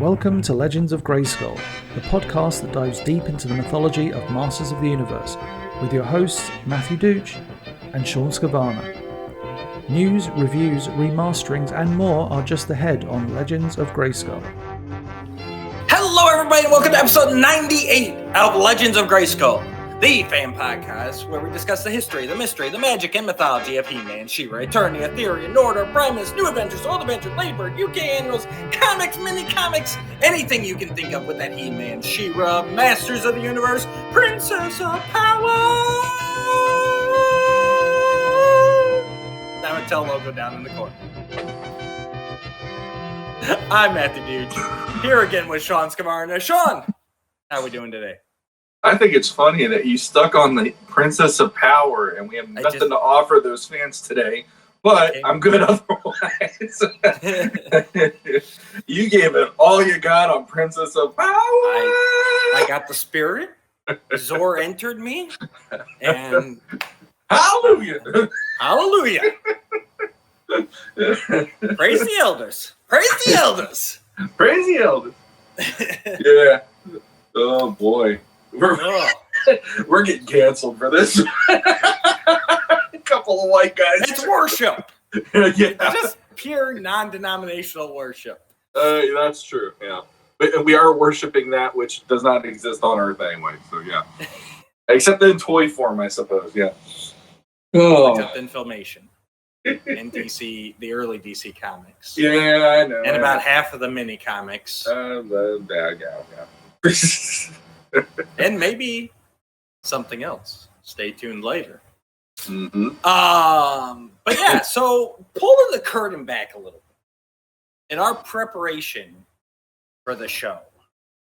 Welcome to Legends of Grayskull, the podcast that dives deep into the mythology of Masters of the Universe, with your hosts Matthew Dooch and Shawn Skele. News, reviews, remasterings, and more are just ahead on Legends of Grayskull. Hello, everybody, and welcome to episode 98 of Legends of Grayskull, the fan podcast where we discuss the history, the mystery, the magic, and mythology of He-Man, She-Ra, Eternia, Etheria, Norda, Primus, New Adventures, Old Adventures, Ladybird, UK Annuals, comics, mini-comics, anything you can think of with that He-Man, She-Ra, Masters of the Universe, Princess of Power! Now I tell Logo down in the corner. I'm Matthew Dooch, here again with Shawn Skele. Now, Shawn, how are we doing today? I think it's funny that you stuck on the Princess of Power, and we have nothing to offer those fans today, but okay. I'm good otherwise. You gave it all you got on Princess of Power. I got the spirit. Zor entered me, and hallelujah. Hallelujah. Praise the elders. Praise the elders. Praise the elders. Yeah. Oh, boy. We're getting canceled for this. A couple of white guys. It's worship. Yeah. Just pure non-denominational worship. That's true, yeah. But we are worshiping that which does not exist on Earth anyway, so yeah. Except in toy form, I suppose, yeah. Except in Filmation. In DC, the early DC comics. Yeah, I know. And about half of the mini comics. Yeah. And maybe something else. Stay tuned later. Mm-hmm. But yeah, so pulling the curtain back a little bit in our preparation for the show,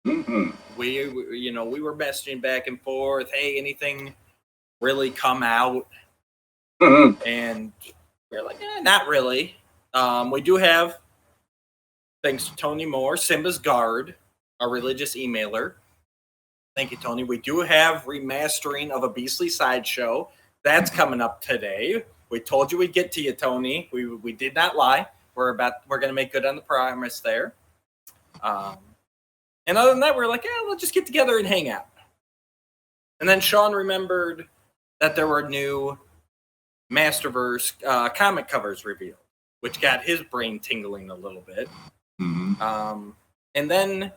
mm-hmm. we were messaging back and forth. Hey, anything really come out? Mm-hmm. And we're like, not really. We do have, thanks to Tony Moore, Simba's Guard, our religious emailer. Thank you, Tony. We do have remastering of a Beastly Sideshow. That's coming up today. We told you we'd get to you, Tony. We did not lie. We're going to make good on the promise there. And other than that, we're like, we'll just get together and hang out. And then Shawn remembered that there were new Masterverse comic covers revealed, which got his brain tingling a little bit. Mm-hmm. And then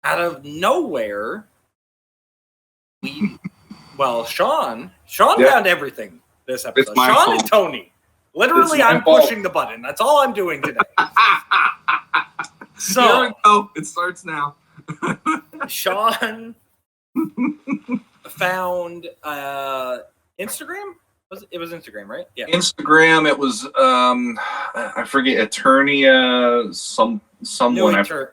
out of nowhere, Shawn found everything this episode. Shawn fault. and Tony. Literally, I'm pushing the button. That's all I'm doing today. So, here we go. It starts now. Shawn found Instagram? It was Instagram, right? Yeah. Instagram, it was, I forget, Eternia, someone.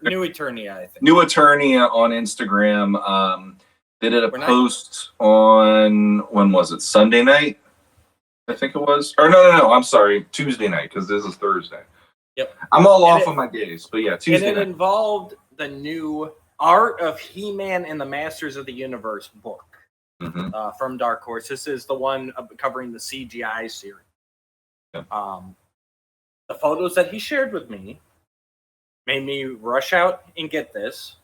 New Eternia, I think. New Eternia on Instagram. They did a post on, when was it? Sunday night? I think it was. Or no, I'm sorry. Tuesday night, because this is Thursday. Yep. I'm all off on my days, but yeah, Tuesday night. And it involved the new Art of He-Man and the Masters of the Universe book. Mm-hmm. From Dark Horse. This is the one covering the CGI series. Yeah. The photos that he shared with me made me rush out and get this.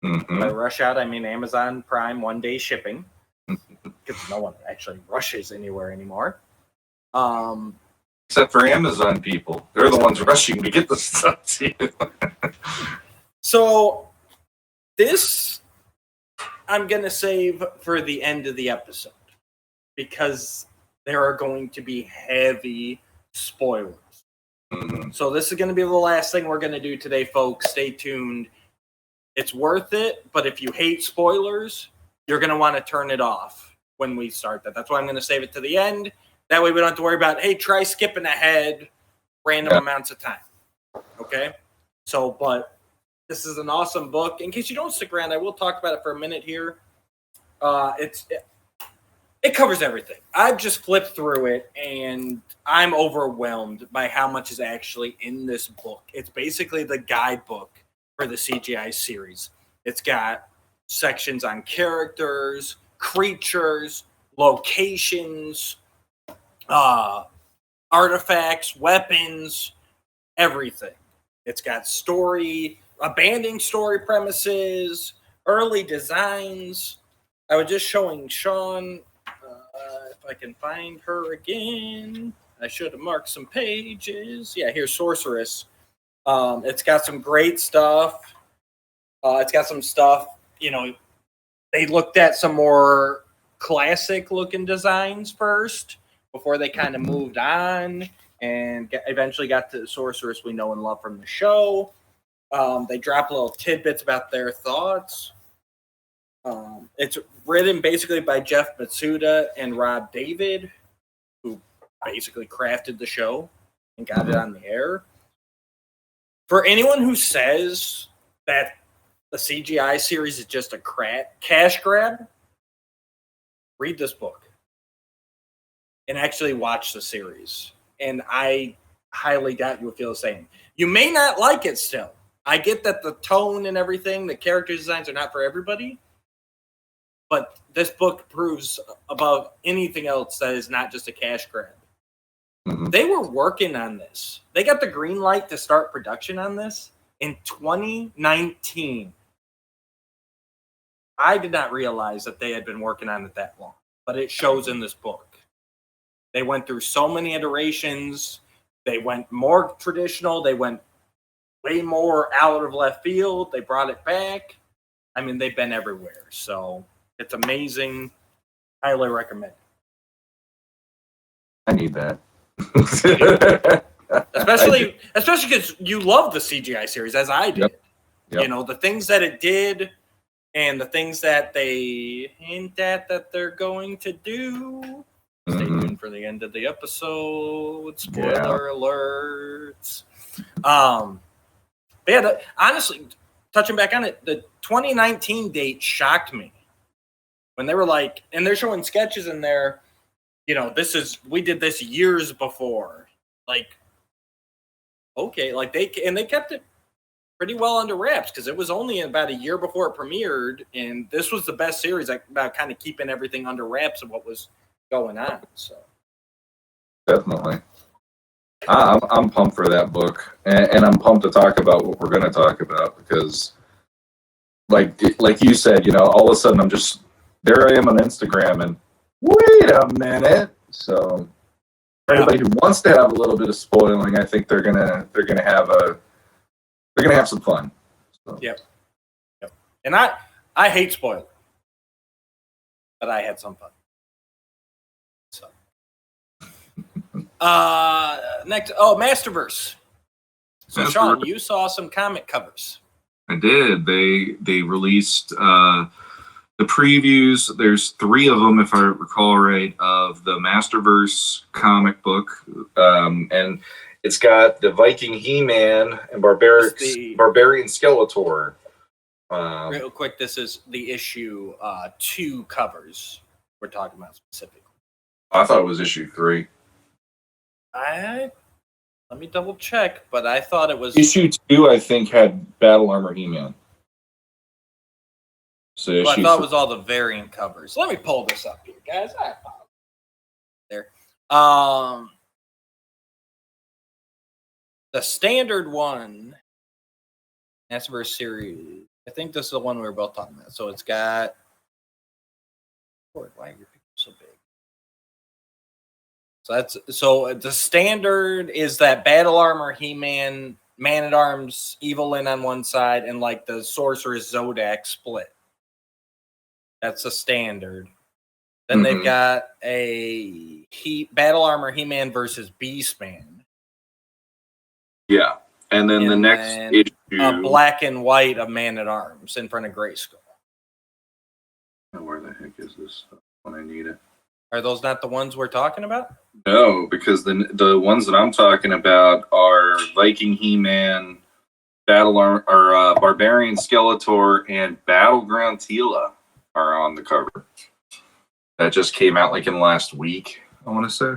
Mm-hmm. By rush out, I mean Amazon Prime 1-day shipping. Because no one actually rushes anywhere anymore. Except for Amazon people. They're the ones rushing to get the stuff to you. So, this I'm going to save for the end of the episode because there are going to be heavy spoilers. Mm-hmm. So this is going to be the last thing we're going to do today, folks. Stay tuned. It's worth it, but if you hate spoilers, you're going to want to turn it off when we start that. That's why I'm going to save it to the end. That way we don't have to worry about, hey, try skipping ahead random amounts of time. Okay? So, but this is an awesome book. In case you don't stick around, I will talk about it for a minute here. It covers everything. I've just flipped through it, and I'm overwhelmed by how much is actually in this book. It's basically the guidebook for the CGI series. It's got sections on characters, creatures, locations, artifacts, weapons, everything. It's got story, abandoning story premises, early designs. I was just showing Shawn, if I can find her again. I should have marked some pages. Yeah, here's Sorceress. It's got some great stuff. It's got some stuff, they looked at some more classic looking designs first before they kind of moved on and eventually got to the Sorceress we know and love from the show. They drop little tidbits about their thoughts. It's written basically by Jeff Matsuda and Rob David, who basically crafted the show and got it on the air. For anyone who says that the CGI series is just a cash grab, read this book and actually watch the series. And I highly doubt you will feel the same. You may not like it still. I get that the tone and everything, the character designs are not for everybody. But this book proves above anything else that is not just a cash grab. Mm-hmm. They were working on this. They got the green light to start production on this in 2019. I did not realize that they had been working on it that long, but it shows in this book. They went through so many iterations. They went more traditional. They went way more out of left field. They brought it back. I mean, they've been everywhere. So it's amazing. Highly recommend. I need that. especially because you love the CGI series, as I did. Yep. The things that it did and the things that they hint at that they're going to do. Stay tuned for the end of the episode. Spoiler alerts. Honestly, touching back on it, the 2019 date shocked me. When they were like, and they're showing sketches in there, we did this years before. Like, okay, like they kept it pretty well under wraps because it was only about a year before it premiered, and this was the best series about kind of keeping everything under wraps of what was going on. So definitely, I'm pumped for that book, and I'm pumped to talk about what we're going to talk about because, like you said, all of a sudden there I am on Instagram, and wait a minute. So for anybody who wants to have a little bit of spoiling, I think they're gonna have some fun. So. Yep. And I hate spoiling, but I had some fun. So next, Masterverse. So Shawn, you saw some comic covers. I did. They released the previews. There's 3 of them, if I recall right, of the Masterverse comic book, and it's got the Viking He-Man and Barbarian Skeletor. Real quick, this is the issue 2 covers we're talking about specifically. I thought it was issue 3. Let me double check, but I thought it was issue 2. I think had Battle Armor He-Man. So I thought it was all the variant covers. Let me pull this up here, guys. I apologize. There. The standard one, Masterverse series. I think this is the one we were both talking about. So it's got. Why are your pictures so big? So the standard is that Battle Armor He-Man, Man at Arms, Evelyn on one side, and like the Sorceress Zodak split. That's a standard. Then they've got a Battle Armor He-Man versus Beastman. Yeah. And then the next issue. A black and white of Man at Arms in front of Grayskull. Where the heck is this when I need it? Are those not the ones we're talking about? No, because the ones that I'm talking about are Viking He-Man, Battle Armor, or Barbarian Skeletor, and Battleground Tila are on the cover. That just came out like in the last week, I want to say.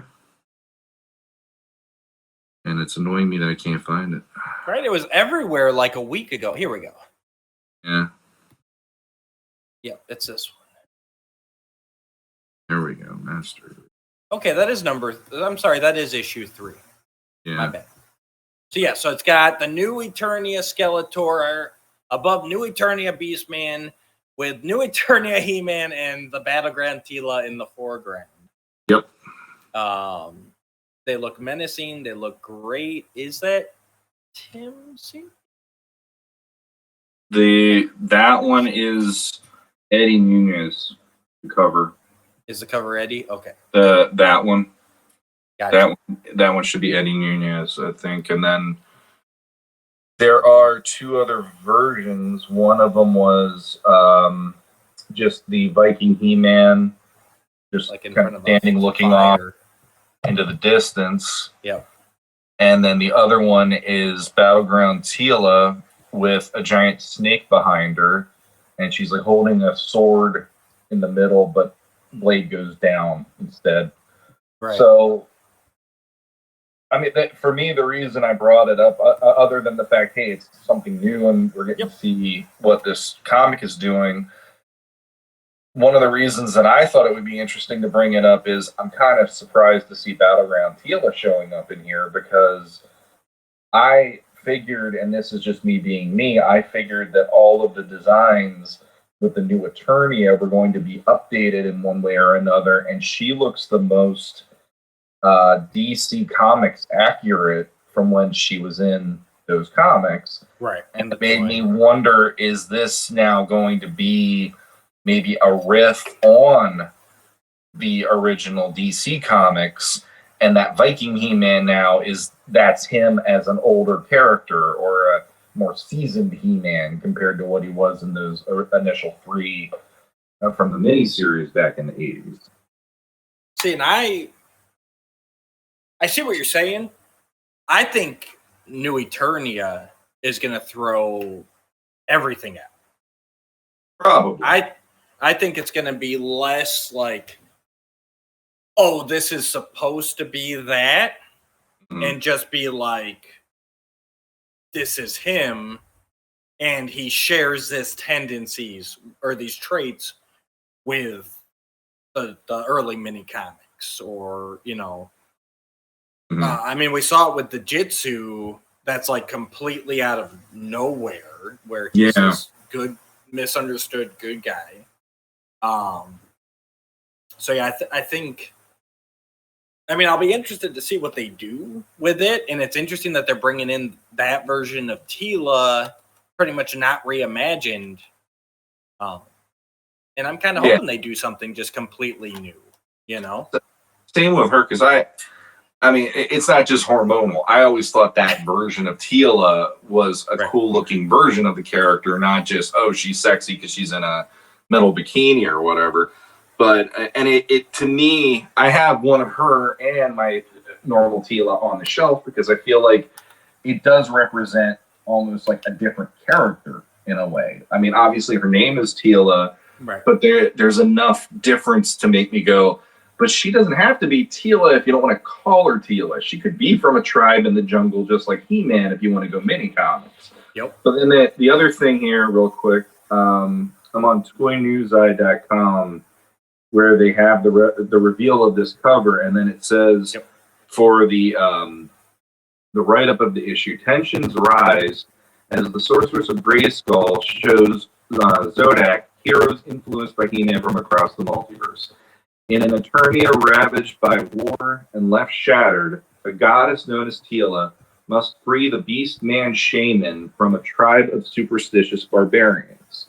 And it's annoying me that I can't find it. Right, it was everywhere like a week ago. Here we go. Yeah. Yep, it's this one. There we go, Master. Okay, that is that is issue 3. Yeah. My bad. So it's got the New Eternia Skeletor above New Eternia Beastman with New Eternia He-Man and the Battleground Tila in the foreground. Yep. They look menacing. They look great. Is that Tim C? That one is Eddie Nunez, the cover. Is the cover Eddie? Okay. That one. Gotcha. That one should be Eddie Nunez, I think. And then there are two other versions. One of them was just the Viking He-Man, just like in kind front of of standing, looking off into the distance. Yep. And then the other one is Battleground Tila with a giant snake behind her, and she's like holding a sword in the middle, but blade goes down instead. Right. So, I mean, for me, the reason I brought it up, other than the fact, hey, it's something new and we're getting to see what this comic is doing, one of the reasons that I thought it would be interesting to bring it up is I'm kind of surprised to see Battleground Tila showing up in here, because I figured, and this is just me being me, I figured that all of the designs with the New Eternia were going to be updated in one way or another, and she looks the most DC Comics accurate from when she was in those comics. Right. And it made me wonder, is this now going to be maybe a riff on the original DC Comics, and that Viking He-Man now that's him as an older character, or a more seasoned He-Man compared to what he was in those initial three from the miniseries back in the 80s. See, and I see what you're saying. I think New Eternia is going to throw everything out. Probably. I think it's going to be less like, oh, this is supposed to be that, and just be like, this is him, and he shares this tendencies or these traits with the early mini comics, or, you know, I mean, we saw it with the Jitsu. That's like completely out of nowhere, where he's this good, misunderstood good guy. So yeah, I think. I mean, I'll be interested to see what they do with it, and it's interesting that they're bringing in that version of Tila, pretty much not reimagined. And I'm kind of hoping they do something just completely new. You know, same with her, because I mean, it's not just hormonal. I always thought that version of Tila was a cool-looking version of the character, not just, oh, she's sexy because she's in a metal bikini or whatever. But, and it to me, I have one of her and my normal Tila on the shelf, because I feel like it does represent almost like a different character in a way. I mean, obviously her name is Tila, but there's enough difference to make me go, but she doesn't have to be Tila if you don't want to call her Tila. She could be from a tribe in the jungle, just like He-Man, if you want to go mini comics. Yep. But then the other thing here, real quick, I'm on toynewseye.com, where they have the reveal of this cover, and then it says for the write-up of the issue, tensions rise as the Sorceress of Grayskull shows Zodak, heroes influenced by He-Man from across the multiverse. In an Eternia ravaged by war and left shattered, a goddess known as Tila must free the Beast Man Shaman from a tribe of superstitious barbarians.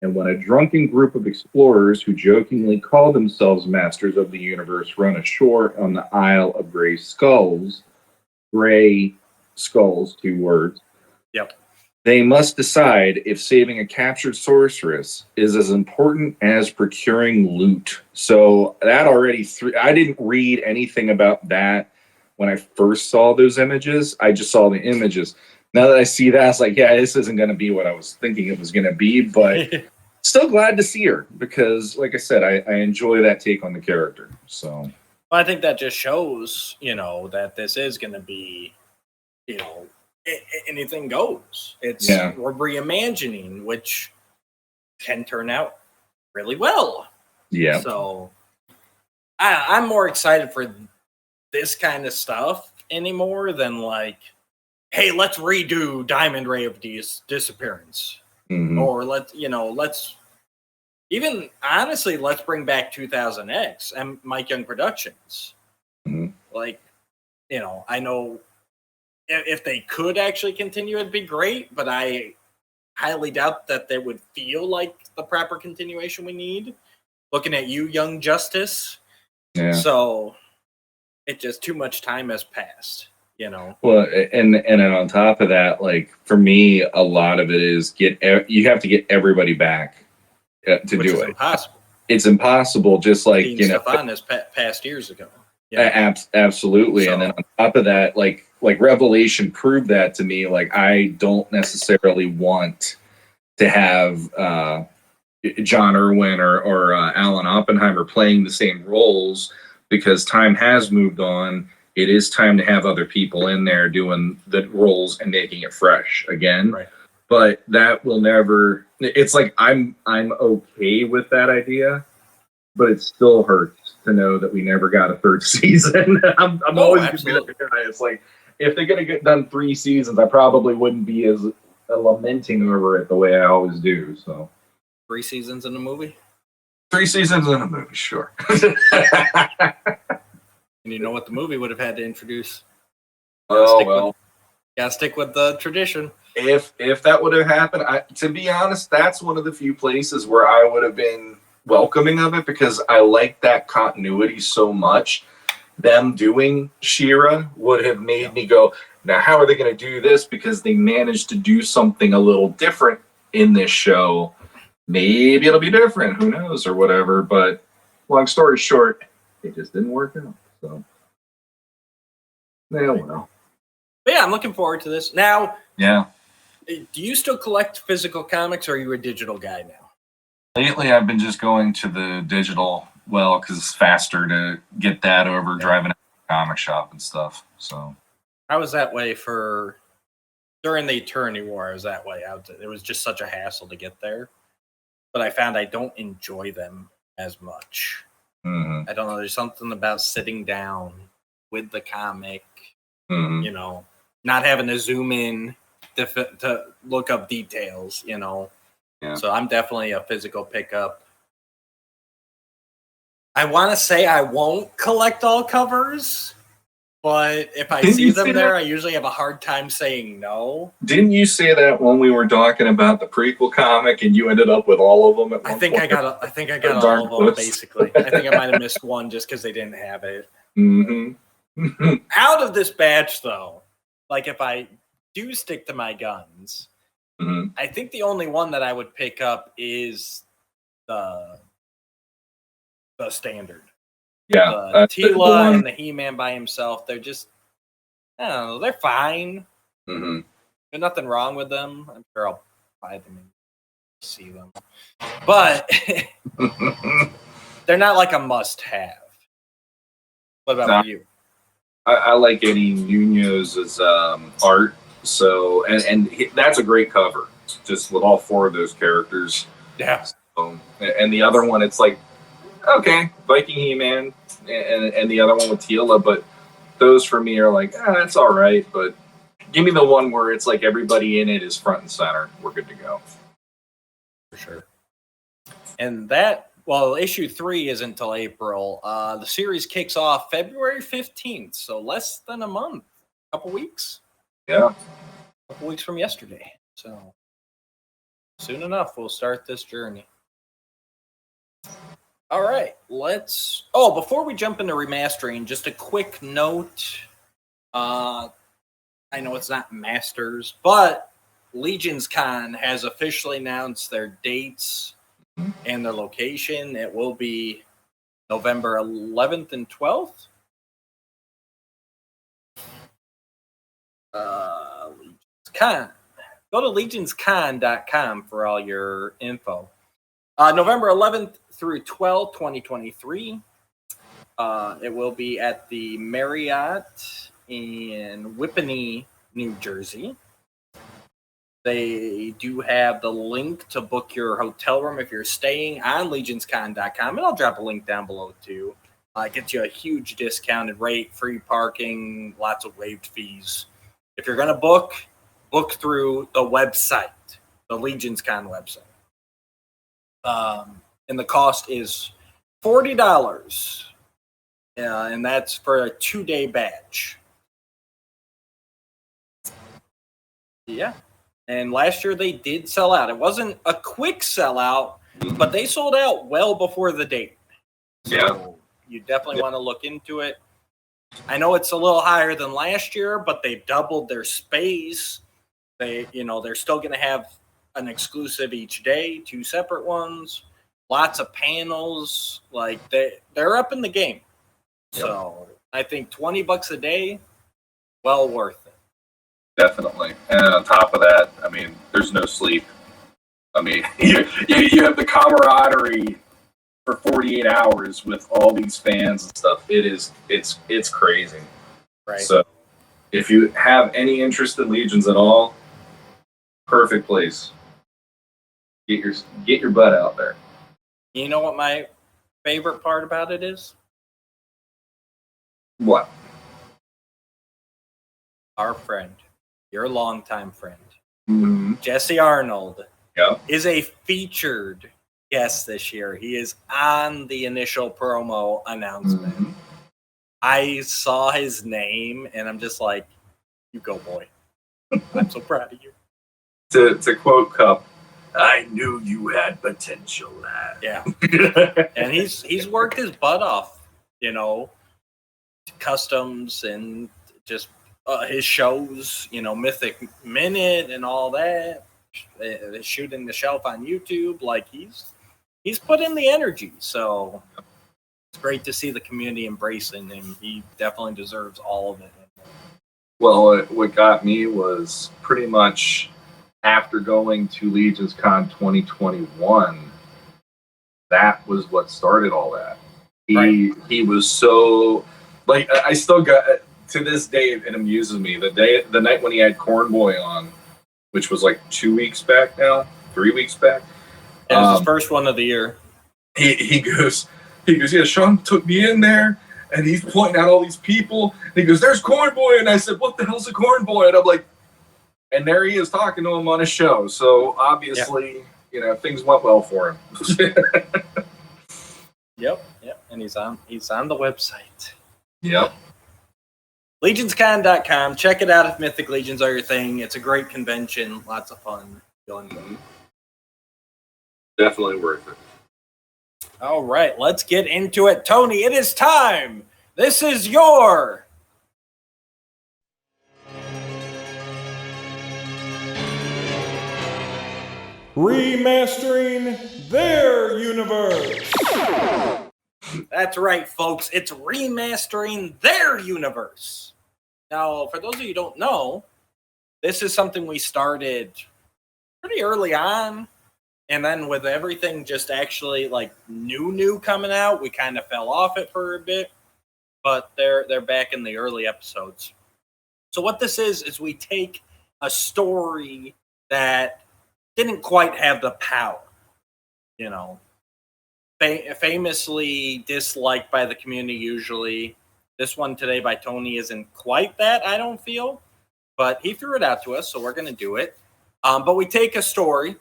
And when a drunken group of explorers who jokingly call themselves Masters of the Universe run ashore on the Isle of Grey Skulls, 2 words, they must decide if saving a captured sorceress is as important as procuring loot. So that already, I didn't read anything about that when I first saw those images. I just saw the images. Now that I see that, I was like, yeah, this isn't going to be what I was thinking it was going to be, but still glad to see her, because, like I said, I enjoy that take on the character. So, well, I think that just shows, you know, that this is going to be, you know, anything goes. It's we're reimagining, which can turn out really well. Yeah. So I'm more excited for this kind of stuff anymore than like hey, let's redo Diamond Ray of Disappearance. Or let's even honestly, let's bring back 2000X and Mike Young Productions. Like, I know if they could actually continue, it'd be great, but I highly doubt that they would feel like the proper continuation we need. Looking at you, Young Justice. Yeah. So it just too much time has passed, Well, and then on top of that, like for me, a lot of it is you have to get everybody back to which do is it. Impossible. It's impossible. Just like Dean Stefan has passed years ago. Absolutely. So, and then on top of that, like Revelation proved that to me. Like I don't necessarily want to have John Irwin or Alan Oppenheimer playing the same roles, because time has moved on. It is time to have other people in there doing the roles and making it fresh again. Right. But that will never. It's like I'm okay with that idea, but it still hurts to know that we never got a third season. I'm always going to be that guy. It's like, if they're going to get done 3 seasons, I probably wouldn't be as lamenting over it the way I always do. So 3 seasons in a movie? 3 seasons in a movie, sure. And you know what the movie would have had to introduce? Gotta stick with the tradition. If that would have happened, to be honest, that's one of the few places where I would have been welcoming of it, because I like that continuity so much. Them doing She-Ra would have made me go, now how are they going to do this? Because they managed to do something a little different in this show. Maybe it'll be different, who knows, or whatever. But long story short, it just didn't work out. So, well. But yeah, I'm looking forward to this. Now, yeah. Do you still collect physical comics, or are you a digital guy now? Lately, I've been just going to the digital, because it's faster to get that over driving out to the comic shop and stuff. So I was that way during the Eternity War. I was that way. It was just such a hassle to get there. But I found I don't enjoy them as much. I don't know. There's something about sitting down with the comic, not having to zoom in to look up details, Yeah. So I'm definitely a physical pickup. I want to say I won't collect all covers, but if I see them there, I usually have a hard time saying no. Didn't you say that when we were talking about the prequel comic, and you ended up with all of them at one point? I think I got all of them, basically. I think I might have missed one just because they didn't have it. Out of this batch, though, like if I do stick to my guns, I think the only one that I would pick up is the standard. Yeah. Tila and the He-Man by himself, they're just, I don't know, they're fine. There's nothing wrong with them. I'm sure I'll buy them and see them. But they're not like a must-have. What about you? I like Eddie Munoz's art. So, and that's a great cover, just with all 4 of those characters. Yeah. So, and the other one, it's like, okay, Viking He-Man, and the other one with Tila, but those for me are like, that's all right, but give me the one where it's like everybody in it is front and center. We're good to go. For sure. And that, issue 3 isn't until April. The series kicks off February 15th, so less than a month. A couple weeks. Yeah. A couple weeks from yesterday. So soon enough, we'll start this journey. All right, before we jump into remastering, just a quick note. I know it's not Masters, but Legions Con has officially announced their dates and their location. It will be November 11th and 12th. Legions Con. Go to legionscon.com for all your info. November 11th through 12th, 2023. It will be at the Marriott in Whippany, New Jersey. They do have the link to book your hotel room if you're staying on legionscon.com, and I'll drop a link down below too. It gets you a huge discounted rate, free parking, lots of waived fees. if you're going to book through the website, the Legions Con website. And the cost is $40. And that's for a 2-day badge. Yeah. And last year they did sell out. It wasn't a quick sellout, but they sold out well before the date. So you definitely want to look into it. I know it's a little higher than last year, but they doubled their space. They're still going to have an exclusive each day, 2 separate ones, lots of panels. Like they're up in the game. Yep. So I think $20 a day, well worth it. Definitely. And on top of that, I mean, there's no sleep. I mean, you have the camaraderie for 48 hours with all these fans and stuff. It's crazy. Right. So if you have any interest in Legions at all, perfect place. Get your butt out there. You know what my favorite part about it is? What? Our friend, your longtime friend, Jesse Arnold, Yep. is a featured guest this year. He is on the initial promo announcement. Mm-hmm. I saw his name, and I'm just like, you go, boy. I'm so proud of you. To quote Cup, I knew you had potential, lad. Yeah. And he's worked his butt off, customs and just his shows, Mythic Minute and all that, shooting the shelf on YouTube. Like he's put in the energy. So it's great to see the community embracing him. He definitely deserves all of it. Well, what got me was pretty much after going to Legions Con 2021, that was what started all that. He was so, like, I still got, to this day, it amuses me. The night when he had Corn Boy on, which was like 2 weeks back now, 3 weeks back. It was his first one of the year. He goes, yeah, Shawn took me in there, and he's pointing out all these people. And he goes, there's Corn Boy. And I said, what the hell's a Corn Boy? And I'm like, and there he is talking to him on his show. So obviously, things went well for him. Yep. And he's on the website. Yep. LegionsCon.com. Check it out if Mythic Legions are your thing. It's a great convention. Lots of fun. Definitely worth it. All right, let's get into it. Tony, it is time. This is your remastering their universe. That's right, folks. It's remastering their universe. Now, for those of you who don't know, this is something we started pretty early on. And then with everything just actually like new coming out, we kind of fell off it for a bit. But they're back in the early episodes. So what this is we take a story that didn't quite have the power, famously disliked by the community usually. This one today by Tony isn't quite that, I don't feel, but he threw it out to us, so we're going to do it. But we take a story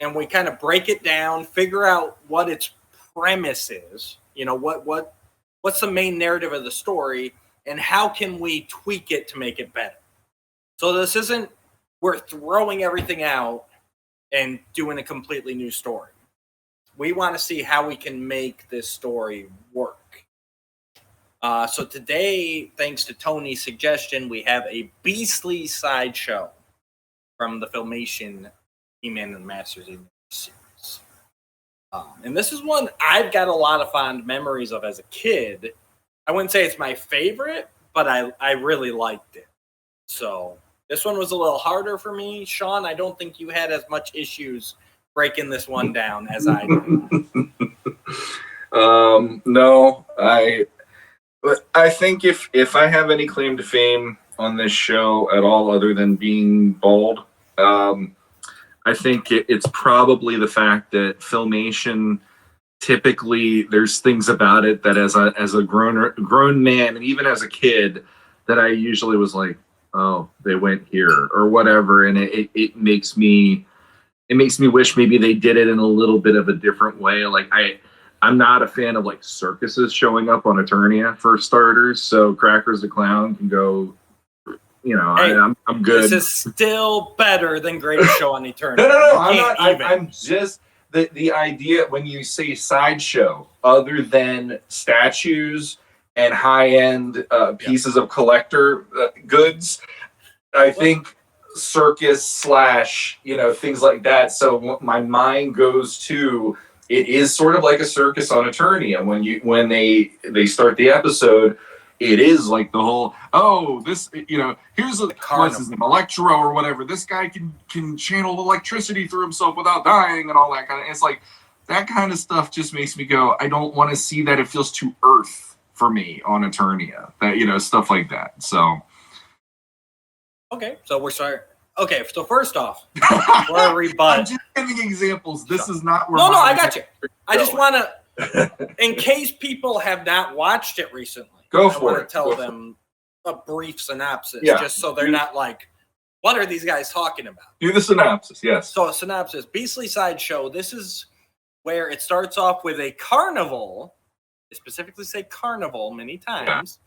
and we kind of break it down, figure out what its premise is, what's the main narrative of the story, and how can we tweak it to make it better. So this isn't we're throwing everything out and doing a completely new story. We want to see how we can make this story work. So today, thanks to Tony's suggestion, we have a Beastly Sideshow from the Filmation He-Man and Masters of the Universe series. And this is one I've got a lot of fond memories of as a kid. I wouldn't say it's my favorite, but I really liked it. So this one was a little harder for me. Shawn, I don't think you had as much issues breaking this one down as I did. No, I think if I have any claim to fame on this show at all other than being bald, I think it's probably the fact that Filmation, typically there's things about it that as a grown man and even as a kid that I usually was like, oh, they went here or whatever, and it makes me wish maybe they did it in a little bit of a different way. Like I'm not a fan of like circuses showing up on Eternia for starters, so Crackers the Clown can go. You know, Hey, I'm good. This is still better than Greatest Show on Eternia. No. I'm just the idea when you say sideshow, other than statues and high-end pieces of collector goods, I think circus / things like that. So my mind goes to it is sort of like a circus on Eternia when they start the episode. It is like the whole, this, here's what's his name, Electro or whatever. This guy can channel electricity through himself without dying and all that kind of. It's like that kind of stuff just makes me go, I don't want to see that. It feels too Earth for me on Eternia. That stuff like that. So okay, so we're sorry. Okay, so first off, we're a rebut. I'm just giving examples. This is not where. No, I got you. I just want to, in case people have not watched it recently. I want to tell them a brief synopsis, just so they're not like, what are these guys talking about? Do the synopsis, yes. So a synopsis, Beastly Sideshow, this is where it starts off with a carnival, they specifically say carnival many times,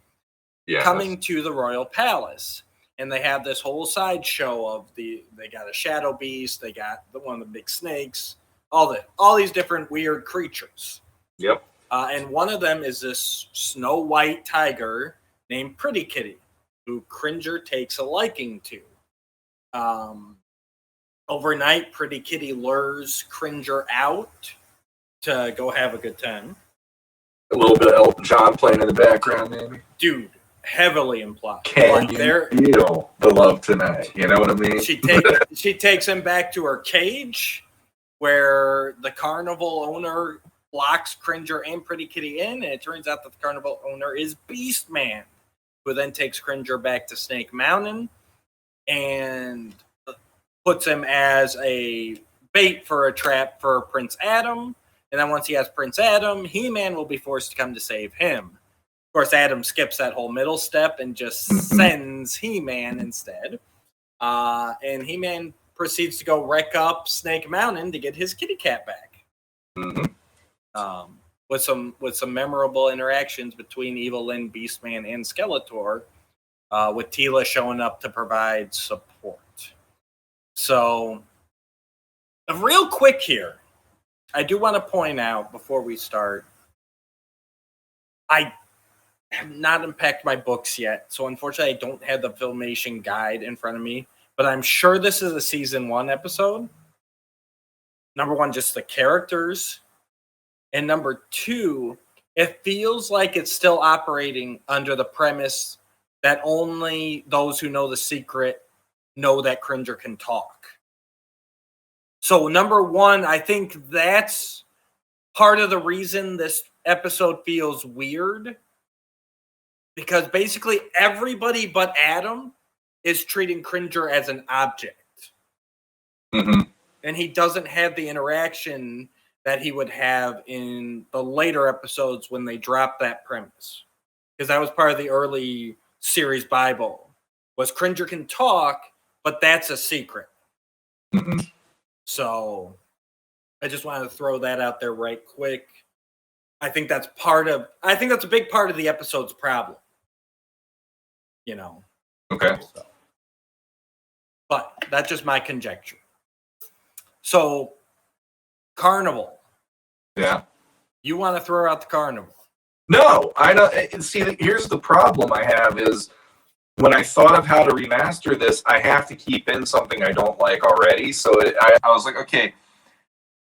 coming to the royal palace. And they have this whole sideshow of they got a shadow beast, they got one of the big snakes, all these different weird creatures. Yep. And one of them is this Snow White tiger named Pretty Kitty, who Cringer takes a liking to. Overnight, Pretty Kitty lures Cringer out to go have a good time. A little bit of Elton John playing in the background, maybe. Dude, heavily implied. Can you feel the love tonight? You know what I mean? She takes him back to her cage, where the carnival owner locks Cringer and Pretty Kitty in, and it turns out that the carnival owner is Beastman, who then takes Cringer back to Snake Mountain and puts him as a bait for a trap for Prince Adam. And then once he has Prince Adam, He-Man will be forced to come to save him. Of course, Adam skips that whole middle step and just sends He-Man instead. And He-Man proceeds to go wreck up Snake Mountain to get his kitty cat back. Mm-hmm. With some memorable interactions between Evil Lynn, Beastman, and Skeletor, with Teela showing up to provide support. So, real quick here, I do want to point out before we start, I have not unpacked my books yet, so unfortunately I don't have the Filmation guide in front of me, but I'm sure this is a season 1 episode. Number 1, just the characters. And number 2, it feels like it's still operating under the premise that only those who know the secret know that Cringer can talk. So number 1, I think that's part of the reason this episode feels weird. Because basically everybody but Adam is treating Cringer as an object. Mm-hmm. And he doesn't have the interaction that he would have in the later episodes when they dropped that premise. Because that was part of the early series Bible. Was Cringer can talk, but that's a secret. Mm-hmm. So I just wanted to throw that out there right quick. I think that's a big part of the episode's problem. Okay. So. But that's just my conjecture. So, Carnival. Yeah. You want to throw out the Carnival? No, I don't. See, here's the problem I have is when I thought of how to remaster this, I have to keep in something I don't like already. So I was like, okay,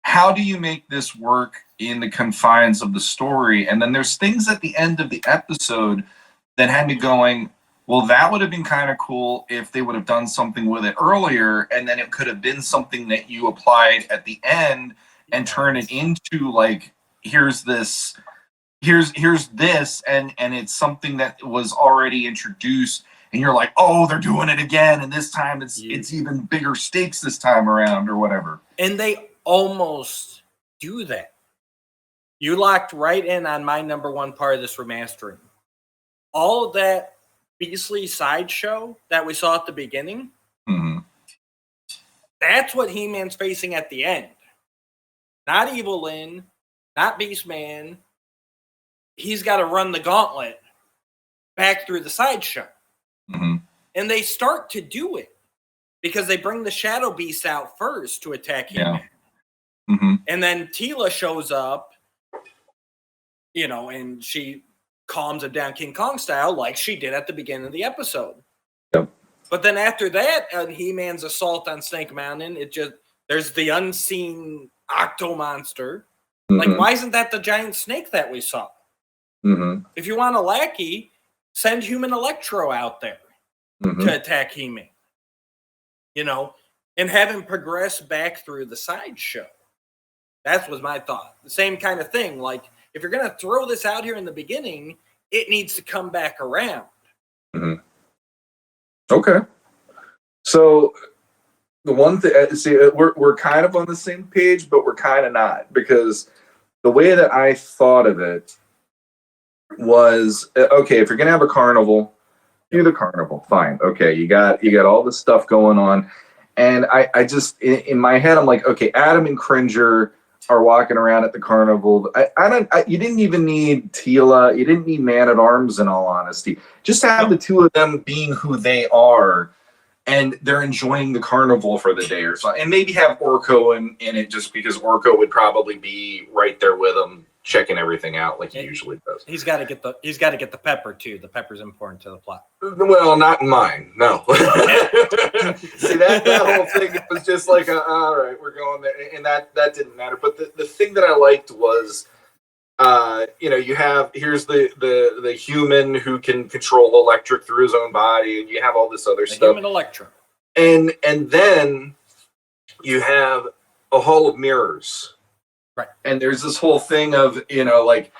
how do you make this work in the confines of the story? And then there's things at the end of the episode that had me going, well, that would have been kind of cool if they would have done something with it earlier, and then it could have been something that you applied at the end and turn it into like, here's this, and it's something that was already introduced, and you're like, oh, they're doing it again, and this time it's even bigger stakes this time around or whatever. And they almost do that. You locked right in on my number 1 part of this remastering. All of that Beastly Sideshow that we saw at the beginning, Mm-hmm. that's what He-Man's facing at the end. Not Evil Lyn, not Beastman. He's got to run the gauntlet back through the sideshow. Mm-hmm. And they start to do it because they bring the Shadow Beast out first to attack He-Man. Mm-hmm. And then Teela shows up, and she calms him down King Kong style like she did at the beginning of the episode. Yep. But then after that, He-Man's assault on Snake Mountain, there's the unseen Octo monster. Mm-hmm. Like, why isn't that the giant snake that we saw? Mm-hmm. If you want a lackey, send Human Electro out there to attack He-Man. And have him progress back through the sideshow. That was my thought. The same kind of thing. Like, if you're going to throw this out here in the beginning, it needs to come back around. Mm-hmm. Okay. So the one thing, we're kind of on the same page, but we're kind of not, because the way that I thought of it was, okay, if you're going to have a carnival, do the carnival. Fine. Okay. You got all this stuff going on. And I just, in my head, I'm like, okay, Adam and Cringer are walking around at the carnival. You didn't even need Teela. You didn't need Man at Arms, in all honesty. Just have the two of them being who they are, and they're enjoying the carnival for the day or so. And maybe have Orko in it, just because Orko would probably be right there with them, checking everything out like he usually does. He's got to get the pepper too. The pepper's important to the plot. Well, not in mine. No. See, that whole thing, it was just like, all right, we're going there, and that didn't matter. But the thing that I liked was, here's the human who can control electric through his own body, and you have all this other stuff. Human Electro. And then you have a hall of mirrors. Right. And there's this whole thing of, like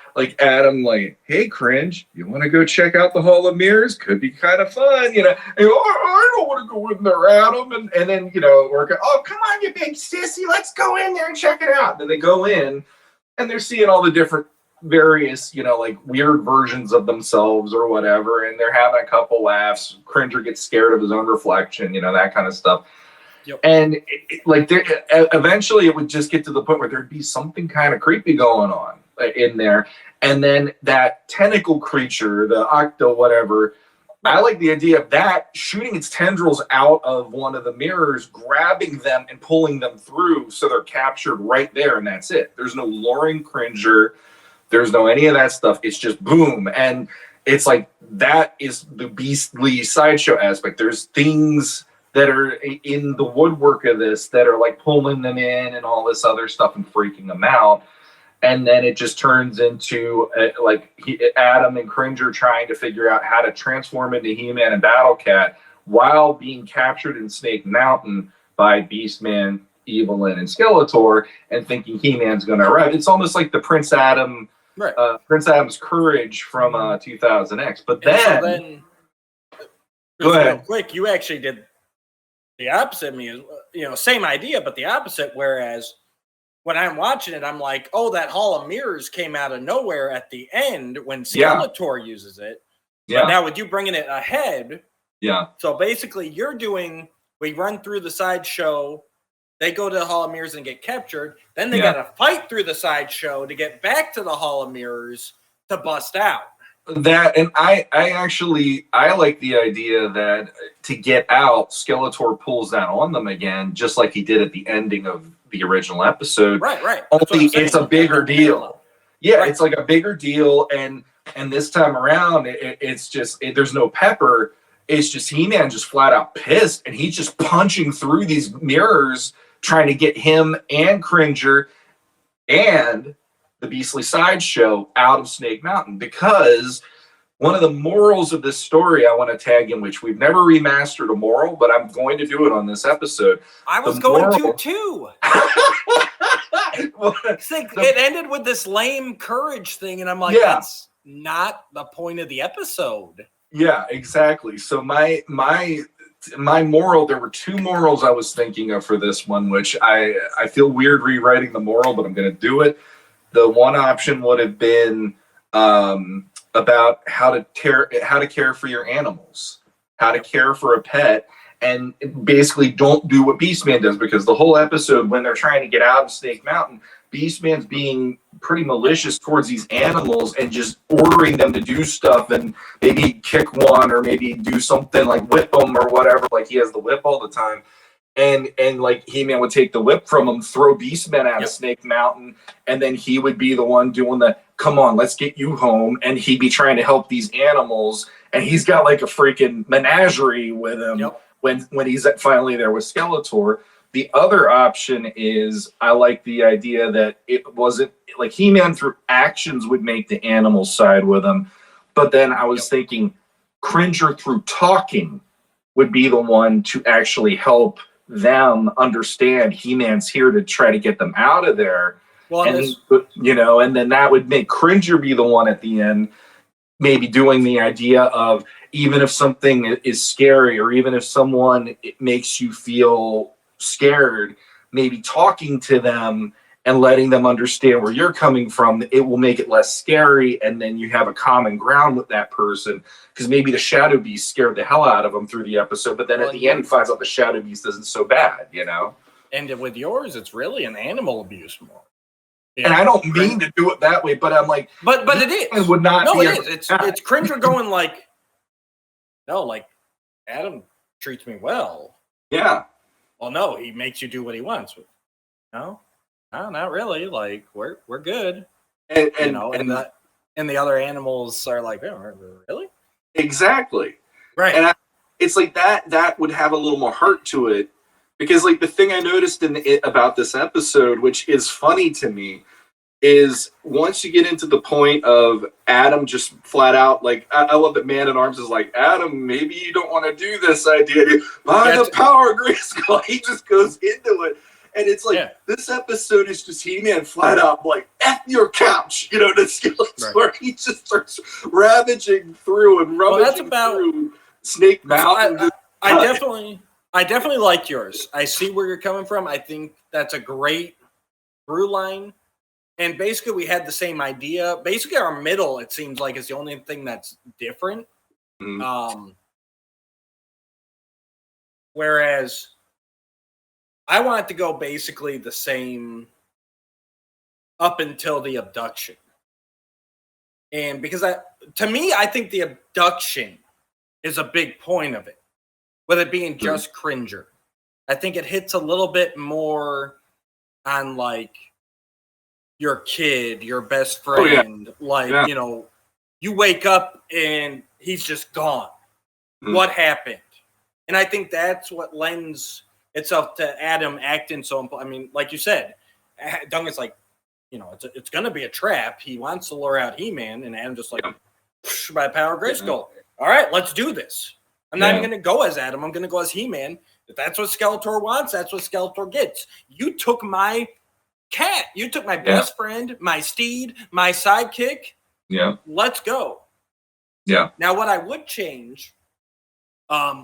Adam, like, hey, Cringe, you want to go check out the Hall of Mirrors? Could be kind of fun, And, I don't want to go in there, Adam. And then, Orko, oh, come on, you big sissy, let's go in there and check it out. Then they go in, and they're seeing all the different various, like weird versions of themselves or whatever, and they're having a couple laughs. Cringer gets scared of his own reflection, that kind of stuff. Yep. And eventually it would just get to the point where there'd be something kind of creepy going on in there. And then that tentacle creature, the Octo whatever, I like the idea of that shooting its tendrils out of one of the mirrors, grabbing them and pulling them through so they're captured right there, and that's it. There's no luring Cringer. There's no any of that stuff. It's just boom. And it's like, that is the Beastly Sideshow aspect. There's things that are in the woodwork of this that are like pulling them in and all this other stuff and freaking them out. And then it just turns into Adam and Cringer trying to figure out how to transform into He-Man and Battle Cat while being captured in Snake Mountain by Beastman, Evil Lyn, and Skeletor, and thinking He-Man's going to arrive. It's almost like the Prince Adam, Prince Adam's Courage from 2000X. But then go ahead. Real quick, you actually did the opposite of me. Same idea, but the opposite. Whereas when I'm watching it, I'm like, oh, that Hall of Mirrors came out of nowhere at the end when Skeletor uses it. Yeah. But now with you bringing it ahead, so basically we run through the sideshow, they go to the Hall of Mirrors and get captured, then they got to fight through the sideshow to get back to the Hall of Mirrors to bust out. That, and I like the idea that to get out, Skeletor pulls that on them again, just like he did at the ending of the original episode. Right. Only it's a bigger deal. Yeah, right. It's like a bigger deal, and this time around, it's just there's no pepper. It's just He-Man just flat out pissed, and he's just punching through these mirrors, trying to get him and Cringer and the Beastly Sideshow out of Snake Mountain, because one of the morals of this story I want to tag in, which we've never remastered a moral, but I'm going to do it on this episode. I was going to too. It ended with this lame courage thing, and I'm like, that's not the point of the episode. Yeah, exactly. So my moral, there were two morals I was thinking of for this one, which I feel weird rewriting the moral, but I'm going to do it. The one option would have been about how to care for your animals, how to care for a pet, and basically don't do what Beastman does, because the whole episode when they're trying to get out of Snake Mountain, Beastman's being pretty malicious towards these animals and just ordering them to do stuff and maybe kick one or maybe do something like whip them or whatever. Like he has the whip all the time. And like He-Man would take the whip from him, throw Beastman out of Snake Mountain, and then he would be the one doing the, come on, let's get you home. And he'd be trying to help these animals. And he's got like a freaking menagerie with him when he's finally there with Skeletor. The other option is, I like the idea that it wasn't like He-Man through actions would make the animals side with him. But then I was thinking Cringer through talking would be the one to actually help them understand He-Man's here to try to get them out of there. Well, and then that would make Cringer be the one at the end, maybe doing the idea of, even if something is scary or even if someone makes you feel scared, maybe talking to them and letting them understand where you're coming from, it will make it less scary, and then you have a common ground with that person, because maybe the Shadow Beast scared the hell out of him through the episode, but then at the end he finds out the Shadow Beast isn't so bad, And with yours, it's really an animal abuse more. And I don't mean to do it that way, but I'm like, but it is. It would not. No, it is. It's Cringer going like, no, like Adam treats me well. Yeah. Well, no, he makes you do what he wants. No, not really. Like we're good. And the other animals are like, oh, really? Exactly. Right. And it's like that would have a little more heart to it, because like the thing I noticed about this episode, which is funny to me, is once you get into the point of Adam just flat out, like, I love that Man at Arms is like, Adam, maybe you don't want to do this idea. By the power of Grayskull, he just goes into it. And it's like, this episode is just He-Man flat out like, F your couch, to Skeletor. Right. He just starts ravaging through and rummaging through Snake Mountain. I definitely like yours. I see where you're coming from. I think that's a great through line. And basically, we had the same idea. Basically, our middle, it seems like, is the only thing that's different. Mm-hmm. Whereas I want it to go basically the same up until the abduction. And because to me, I think the abduction is a big point of it, with it being just Cringer. I think it hits a little bit more on like your kid, your best friend, you wake up and he's just gone. What happened? And I think that's what lends itself to Adam acting so. I mean, like you said, Duncan's like, it's going to be a trap. He wants to lure out He-Man, and Adam just like, by the power of Grayskull. All right, let's do this. I'm not even going to go as Adam. I'm going to go as He-Man. If that's what Skeletor wants, that's what Skeletor gets. You took my cat. You took my best friend, my steed, my sidekick. Yeah. Let's go. Yeah. Now, what I would change,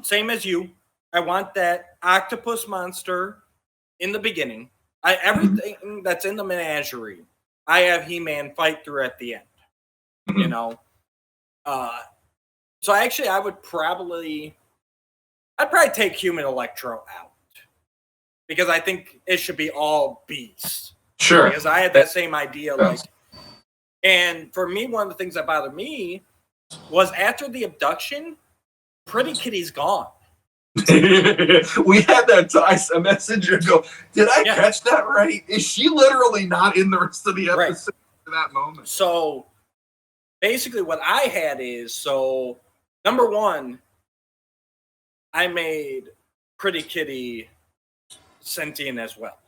same as you, I want that octopus monster in the beginning. Everything that's in the menagerie, I have He-Man fight through at the end. Mm-hmm. So actually, I'd probably take Human Electro out, because I think it should be all beasts. Sure. Because I had that same idea. And for me, one of the things that bothered me was after the abduction, Pretty Kitty's gone. We had that a messenger go, did I catch that right? Is she literally not in the rest of the episode at that moment? So basically what I had is, number one, I made Pretty Kitty sentient as well.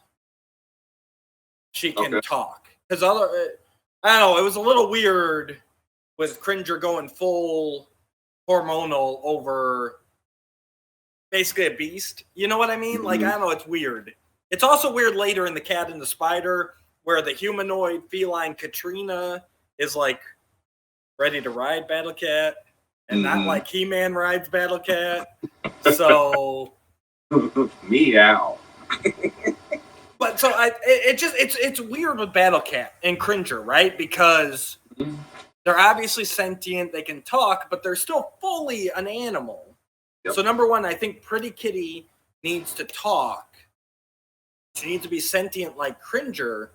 She can talk. Because I don't know, it was a little weird with Cringer going full hormonal over basically a beast. You know what I mean? Like, I don't know, it's weird. It's also weird later in The Cat and the Spider, where the humanoid feline Katrina is like ready to ride Battle Cat, and not like He-Man rides Battle Cat. So meow. But so it's weird with Battle Cat and Cringer, right? Because they're obviously sentient, they can talk, but they're still fully an animal. Yep. So number one, I think Pretty Kitty needs to talk. She needs to be sentient like Cringer,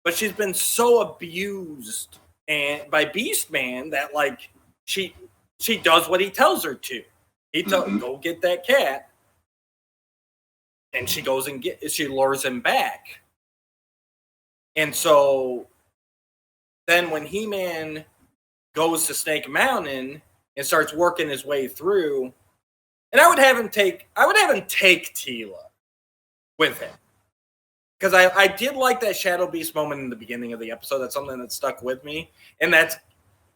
but she's been so abused and by Beastman that like she does what he tells her to. He tells her, go get that cat. And she goes and she lures him back. And so then when He-Man goes to Snake Mountain and starts working his way through, and I would have him take Teela with him. Because I did like that Shadow Beast moment in the beginning of the episode. That's something that stuck with me. And that's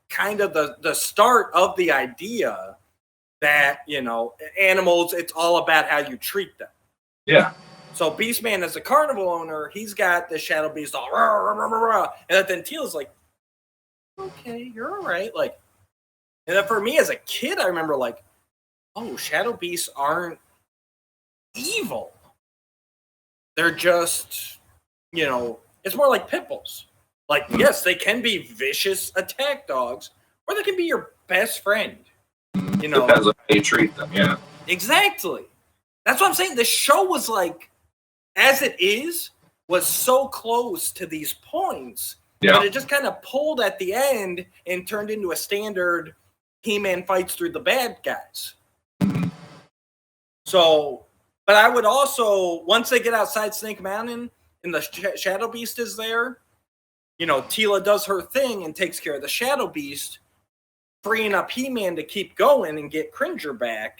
kind of the start of the idea that, you know, animals, it's all about how you treat them. Yeah. So Beastman, as a carnival owner, he's got the Shadow Beast all rah, rah, rah, rah, and then Teela's like, okay, you're all right. Like, and then for me as a kid, I remember like, oh, Shadow Beasts aren't evil. They're just, you know, it's more like pit bulls. Like, yes, they can be vicious attack dogs, or they can be your best friend. You know, depends on how you treat them. Yeah, exactly. That's what I'm saying. The show was like, as it is, was so close to these points, but it just kind of pulled at the end and turned into a standard He-Man fights through the bad guys. So, but I would also, once they get outside Snake Mountain and the Shadow Beast is there, you know, Teela does her thing and takes care of the Shadow Beast, freeing up He-Man to keep going and get Cringer back.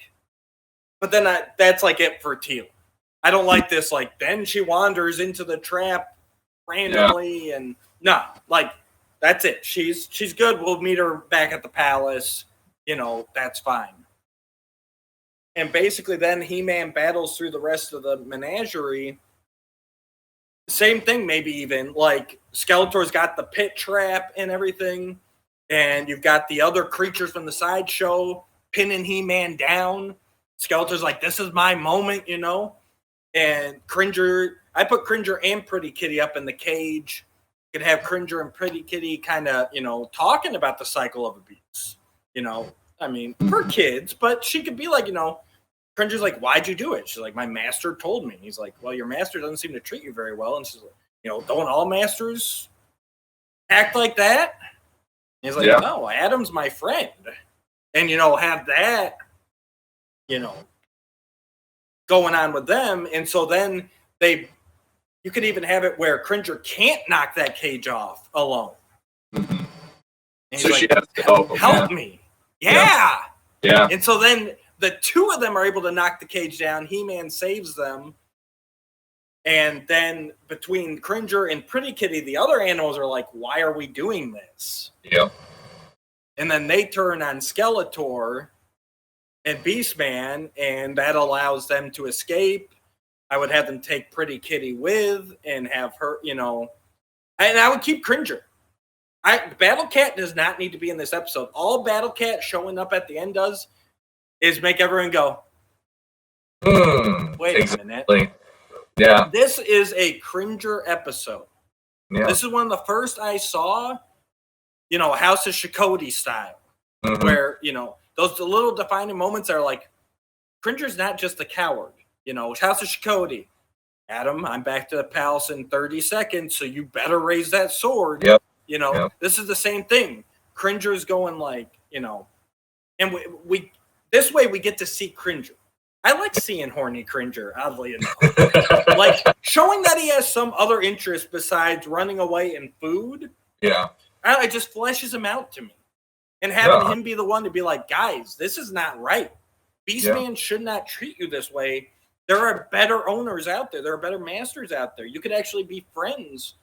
But then that's like it for Teela. I don't like this, like, then she wanders into the trap randomly and no, like, that's it. She's good. We'll meet her back at the palace. You know, that's fine. And basically then He-Man battles through the rest of the menagerie. Same thing, maybe even, like, Skeletor's got the pit trap and everything, and you've got the other creatures from the sideshow pinning He-Man down. Skeletor's like, this is my moment, you know? And Cringer, I put Cringer and Pretty Kitty up in the cage. You could have Cringer and Pretty Kitty kind of, you know, talking about the cycle of abuse. You know, I mean, for kids, but she could be like, you know, Cringer's like, why'd you do it? She's like, my master told me. He's like, well, your master doesn't seem to treat you very well. And she's like, you know, don't all masters act like that? And he's like, no, Adam's my friend. And, you know, have that, you know, going on with them. And so then you could even have it where Cringer can't knock that cage off alone. And he's so like, she has to help me. Yeah. And so then the two of them are able to knock the cage down. He-Man saves them. And then between Cringer and Pretty Kitty, the other animals are like, why are we doing this? Yep. And then they turn on Skeletor and Beastman, and that allows them to escape. I would have them take Pretty Kitty with and have her, you know. And I would keep Cringer. Battle Cat does not need to be in this episode. All Battle Cat showing up at the end does is make everyone go, wait a minute. Yeah. This is a Cringer episode. Yeah. This is one of the first I saw, you know, House of Shakoti style, where, you know, the little defining moments are like, Cringer's not just a coward. You know, House of Shakoti. Adam, I'm back to the palace in 30 seconds, so you better raise that sword. Yep. You know, this is the same thing. Cringer's going like, you know, and we this way we get to see Cringer. I like seeing horny Cringer, oddly enough. Like, showing that he has some other interest besides running away and food. Yeah. It just fleshes him out to me. And having him be the one to be like, guys, this is not right. Beastman should not treat you this way. There are better owners out there. There are better masters out there. You could actually be friends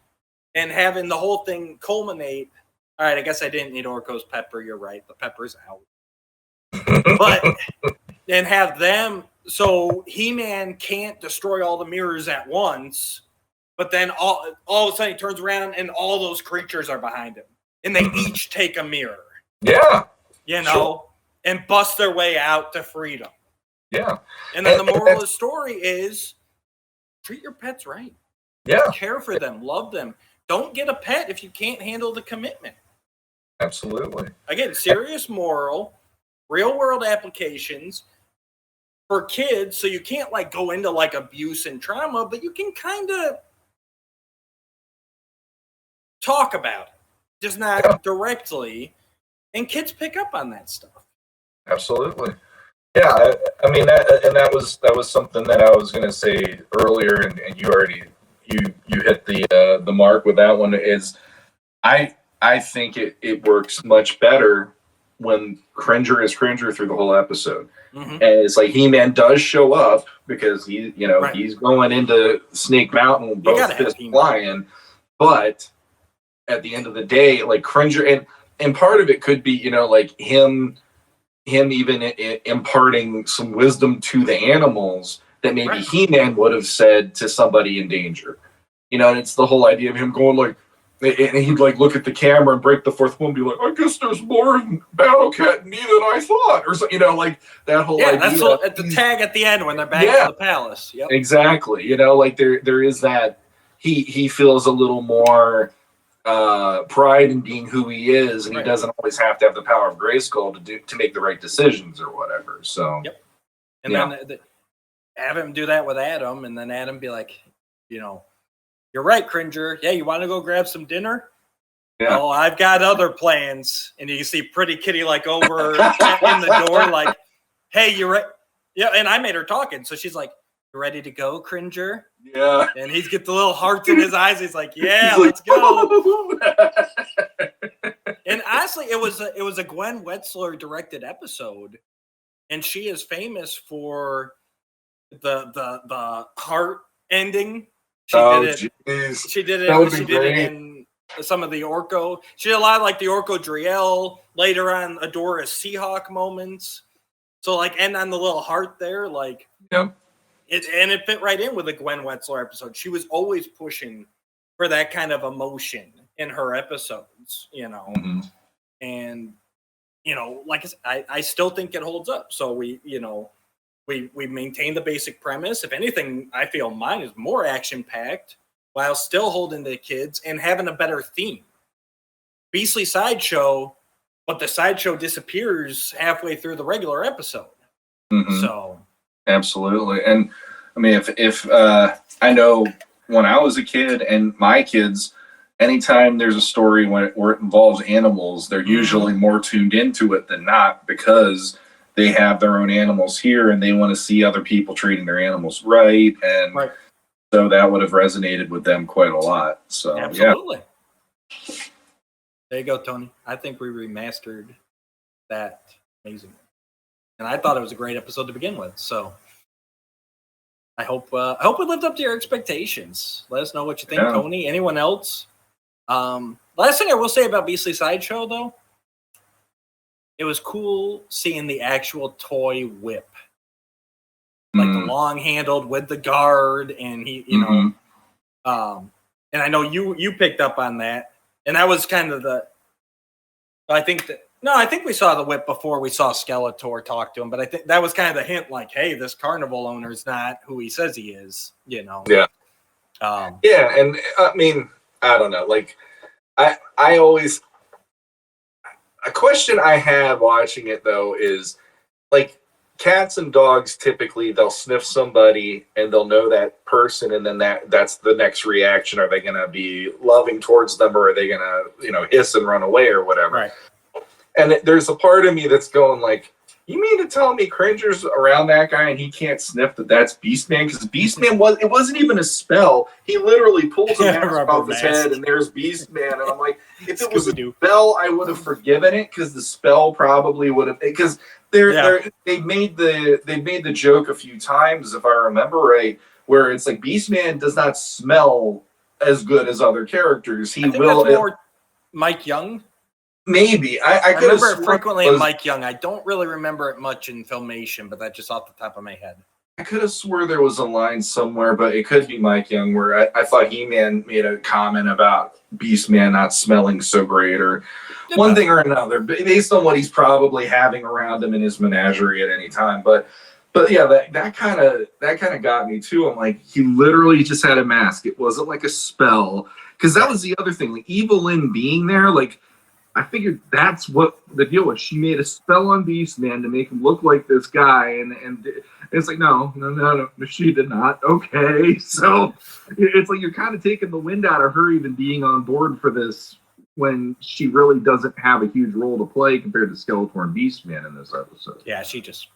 and having the whole thing culminate. All right, I guess I didn't need Orko's pepper. You're right. The pepper's out. But and have them, so He-Man can't destroy all the mirrors at once, but then all of a sudden he turns around and all those creatures are behind him. And they each take a mirror. Yeah. You know, and bust their way out to freedom. Yeah. And then the moral of the story is treat your pets right. Yeah. Care for them. Love them. Don't get a pet if you can't handle the commitment. Absolutely. Again, serious moral, real world applications for kids. So you can't like go into like abuse and trauma, but you can kind of talk about it, just not directly. And kids pick up on that stuff. Absolutely. Yeah, I mean that was something that I was going to say earlier, and you already you hit the mark with that one. Is I think it works much better when Cringer is Cringer through the whole episode, and it's like He-Man does show up because he's going into Snake Mountain both fists flying, but at the end of the day, like Cringer and part of it could be like him even imparting some wisdom to the animals that maybe He-Man would have said to somebody in danger. And it's the whole idea of him going like, and he'd like look at the camera and break the fourth one and be like, I guess there's more in Battle Cat in me than I thought. Or so, like that whole idea. That's the tag at the end when they're back to the palace. Yep. Exactly. Like there is that he feels a little more pride in being who he is, and he doesn't always have to have the power of Grayskull to make the right decisions or whatever. So, and then have him do that with Adam, and then Adam be like, you're right, Cringer. Yeah, you want to go grab some dinner? Yeah. Oh, I've got other plans. And you see Pretty Kitty like over in the door, like, hey, you're right. Yeah, and I made her talking, so she's like, you ready to go, Cringer? Yeah. And he's got the little heart in his eyes. He's like, yeah, let's go. And honestly, it was a Gwen Wetzler directed episode, and she is famous for the heart ending. She did it. She did it in some of the Orko. She did a lot of like the Orko Driel. Later on, Adora's Seahawk moments. So like, and on the little heart there, like, it fit right in with the Gwen Wetzler episode. She was always pushing for that kind of emotion in her episodes, and like I still think it holds up. So we maintain the basic premise. If anything, I feel mine is more action packed while still holding the kids and having a better theme. Beastly Sideshow, but the sideshow disappears halfway through the regular episode. So absolutely. And I mean, if I know when I was a kid and my kids, anytime there's a story where it involves animals, they're usually more tuned into it than not, because they have their own animals here and they want to see other people treating their animals right. And so that would have resonated with them quite a lot. So absolutely. Yeah. There you go, Tony. I think we remastered that amazingly. And I thought it was a great episode to begin with. So I hope we lived up to your expectations. Let us know what you think, Tony. Anyone else? Last thing I will say about Beastly Sideshow, though, it was cool seeing the actual toy whip, like the long-handled with the guard, and he, and I know you picked up on that, and that was kind of I think we saw the whip before we saw Skeletor talk to him, but I think that was kind of the hint, like, hey, this carnival owner is not who he says he is, Yeah. And I mean, I don't know, like, I always. A question I had watching it, though, is like cats and dogs, typically they'll sniff somebody and they'll know that person, and then that's the next reaction. Are they going to be loving towards them, or are they going to, hiss and run away or whatever? Right. And there's a part of me that's going like, you mean to tell me Cringer's around that guy and he can't sniff that's Beastman? Because Beastman it wasn't even a spell. He literally pulls a mask off his head and there's Beastman. And I'm like, if it was a spell, I would have forgiven it, because the spell probably would have, because they made the joke a few times, if I remember right, where it's like Beastman does not smell as good as other characters. I think that's more Mike Young. Maybe. I remember it frequently in Mike Young. I don't really remember it much in Filmation, but that's just off the top of my head. I could have swore there was a line somewhere, but it could be Mike Young, where I thought He-Man made a comment about Beastman not smelling so great, or one thing or another, based on what he's probably having around him in his menagerie at any time. But yeah, that kind of got me too. I'm like, he literally just had a mask. It wasn't like a spell, because that was the other thing. Like Evelyn being there, like, I figured that's what the deal was. She made a spell on Beastman to make him look like this guy, and it's like, no, she did not. Okay, so it's like you're kind of taking the wind out of her even being on board for this when she really doesn't have a huge role to play compared to Skeletor and Beastman in this episode. Yeah, she just...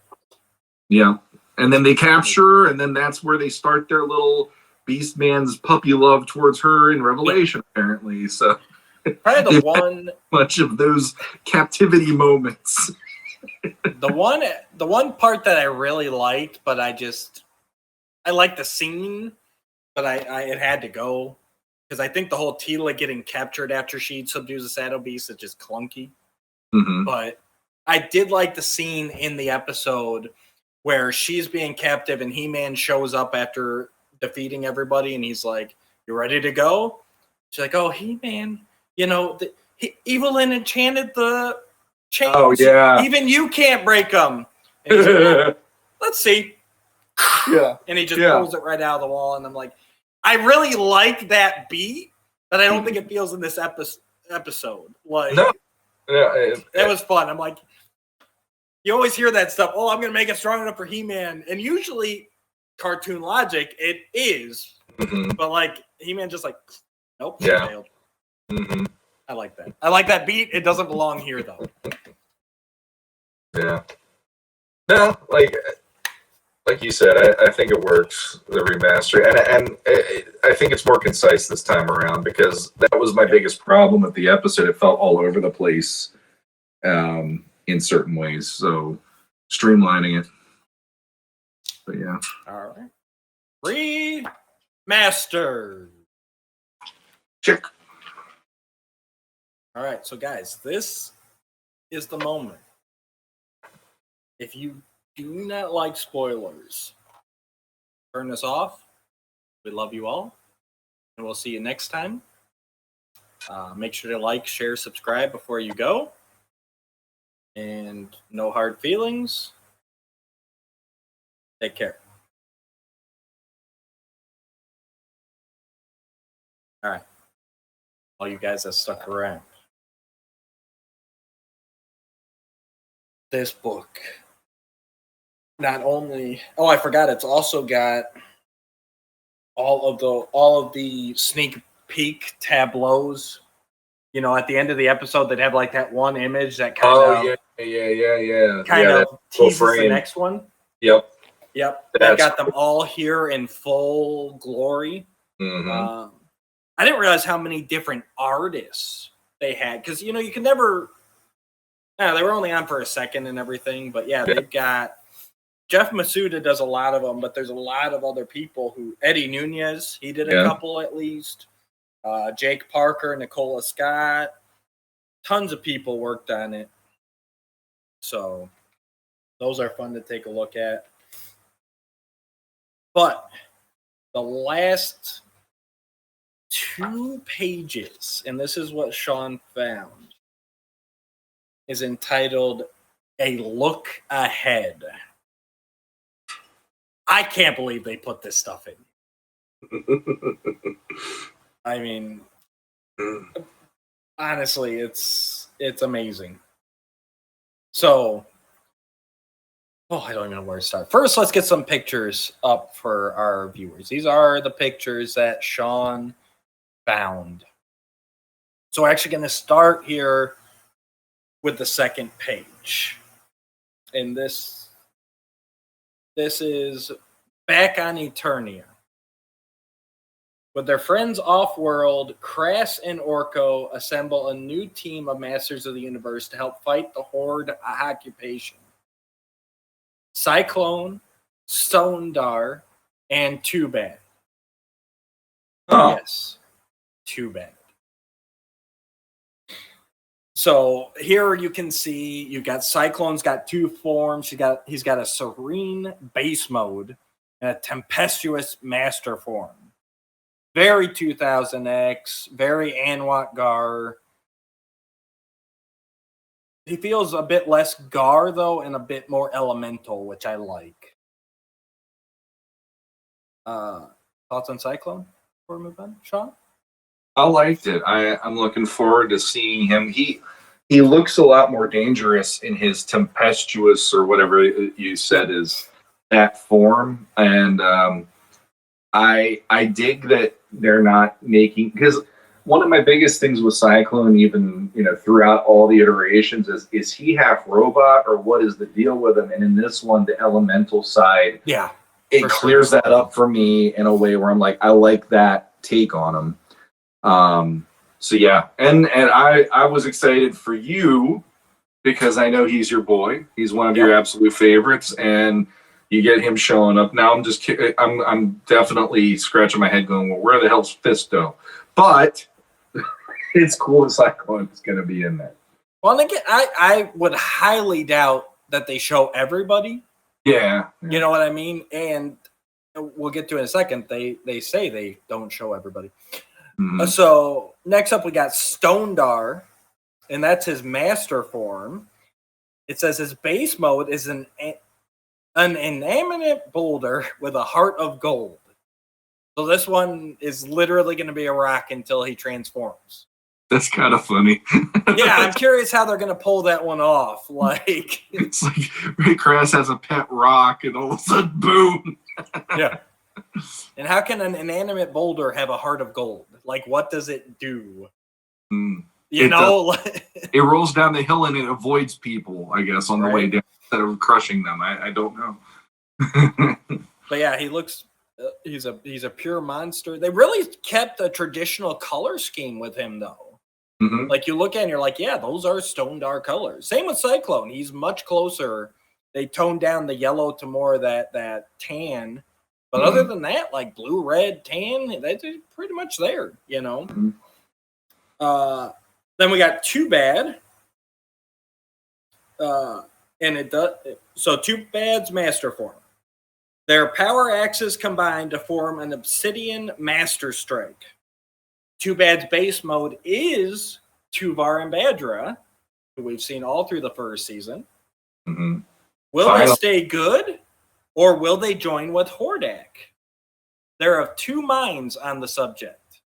Yeah, and then they capture her, and then that's where they start their little Beastman's puppy love towards her in Revelation, apparently, so... Probably the one... Much of those captivity moments. The one part that I really liked, but I liked the scene, but it had to go because I think the whole Tila getting captured after she subdues the Shadow Beast is just clunky. Mm-hmm. But I did like the scene in the episode where she's being captive and He-Man shows up after defeating everybody, and he's like, "You ready to go?" She's like, "Oh, He-Man, you know, Evelyn enchanted the chains. Oh, yeah. Even you can't break them." And he's like, "Let's see." Yeah. And he just pulls it right out of the wall. And I'm like, I really like that beat, but I don't think it feels in this episode. Like, no. Yeah, it was fun. I'm like, you always hear that stuff. Oh, I'm going to make it strong enough for He-Man. And usually, cartoon logic, it is. Mm-hmm. But like, He-Man just like, nope, yeah. failed. Mm-hmm. I like that. I like that beat. It doesn't belong here, though. Yeah. No, like you said, I think it works, the remaster. And I think it's more concise this time around because that was my biggest problem with the episode. It felt all over the place in certain ways. So streamlining it. But yeah. All right. ReMaster. Check. All right, so guys, this is the moment. If you do not like spoilers, turn this off. We love you all, and we'll see you next time. Make sure to like, share, subscribe before you go. And no hard feelings. Take care. All right. All you guys that stuck around. This book not only I forgot it's also got all of the sneak peek tableaus. You know, at the end of the episode they'd have like that one image that kind of teases the next one. Yep. They've got them all here in full glory. Mm-hmm. I didn't realize how many different artists they had because you know you can never. No, they were only on for a second and everything, but yeah, they've got Jeff Masuda does a lot of them, but there's a lot of other people who Eddie Nunez, he did a couple at least. Jake Parker, Nicola Scott, tons of people worked on it. So those are fun to take a look at. But the last 2 pages, and this is what Shawn found, is entitled A Look Ahead. I can't believe they put this stuff in. I mean, honestly, it's amazing. So, I don't even know where to start. First, let's get some pictures up for our viewers. These are the pictures that Shawn found. So we're actually going to start here with the second page. And this is back on Eternia. With their friends off-world, Crass and Orko assemble a new team of Masters of the Universe to help fight the Horde occupation. Cyclone, Stondar, and Too Bad. Oh. Yes, Too Bad. So here you can see you got Cyclone's got 2 forms. He's got a serene base mode and a tempestuous master form. Very 2000X, very Anwar Gar. He feels a bit less Gar though, and a bit more elemental, which I like. Thoughts on Cyclone before we move on, Shawn? I liked it. I'm looking forward to seeing him. he looks a lot more dangerous in his tempestuous or whatever you said is that form. And I dig that they're not making, because one of my biggest things with Cyclone, even throughout all the iterations, is he half robot or what is the deal with him? And in this one, the elemental side, it clears that up for me in a way where I'm like, I like that take on him. So yeah, and I was excited for you because I know he's your boy. He's one of your absolute favorites, and you get him showing up. Now I'm definitely scratching my head going, well, where the hell's Fisto? But it's cool that Cyclone is going to be in there. Well, again, I would highly doubt that they show everybody. Yeah. You know what I mean? And we'll get to it in a second. They say they don't show everybody. Mm-hmm. So next up we got Stondar, and that's his master form. It says his base mode is an inanimate boulder with a heart of gold. So this one is literally going to be a rock until he transforms. That's kind of funny. Yeah, I'm curious how they're going to pull that one off. Like it's like Ray Krass has a pet rock, and all of a sudden, boom. Yeah. And how can an inanimate boulder have a heart of gold? Like, what does it do? It rolls down the hill and it avoids people, I guess, on the way down instead of crushing them. I don't know. But yeah, he looks. He's a pure monster. They really kept a traditional color scheme with him, though. Mm-hmm. Like you look at it and you're like, yeah, those are Stondar colors. Same with Cyclone. He's much closer. They toned down the yellow to more of that tan. But other than that, like blue, red, tan, that's pretty much there, Mm-hmm. Then we got Too Bad. And it does. So Too Bad's master form. Their power axes combine to form an Obsidian Master Strike. Too Bad's base mode is Tuvar and Badra, who we've seen all through the first season. Mm-hmm. Will they stay good, or will they join with Hordak? There are two minds on the subject.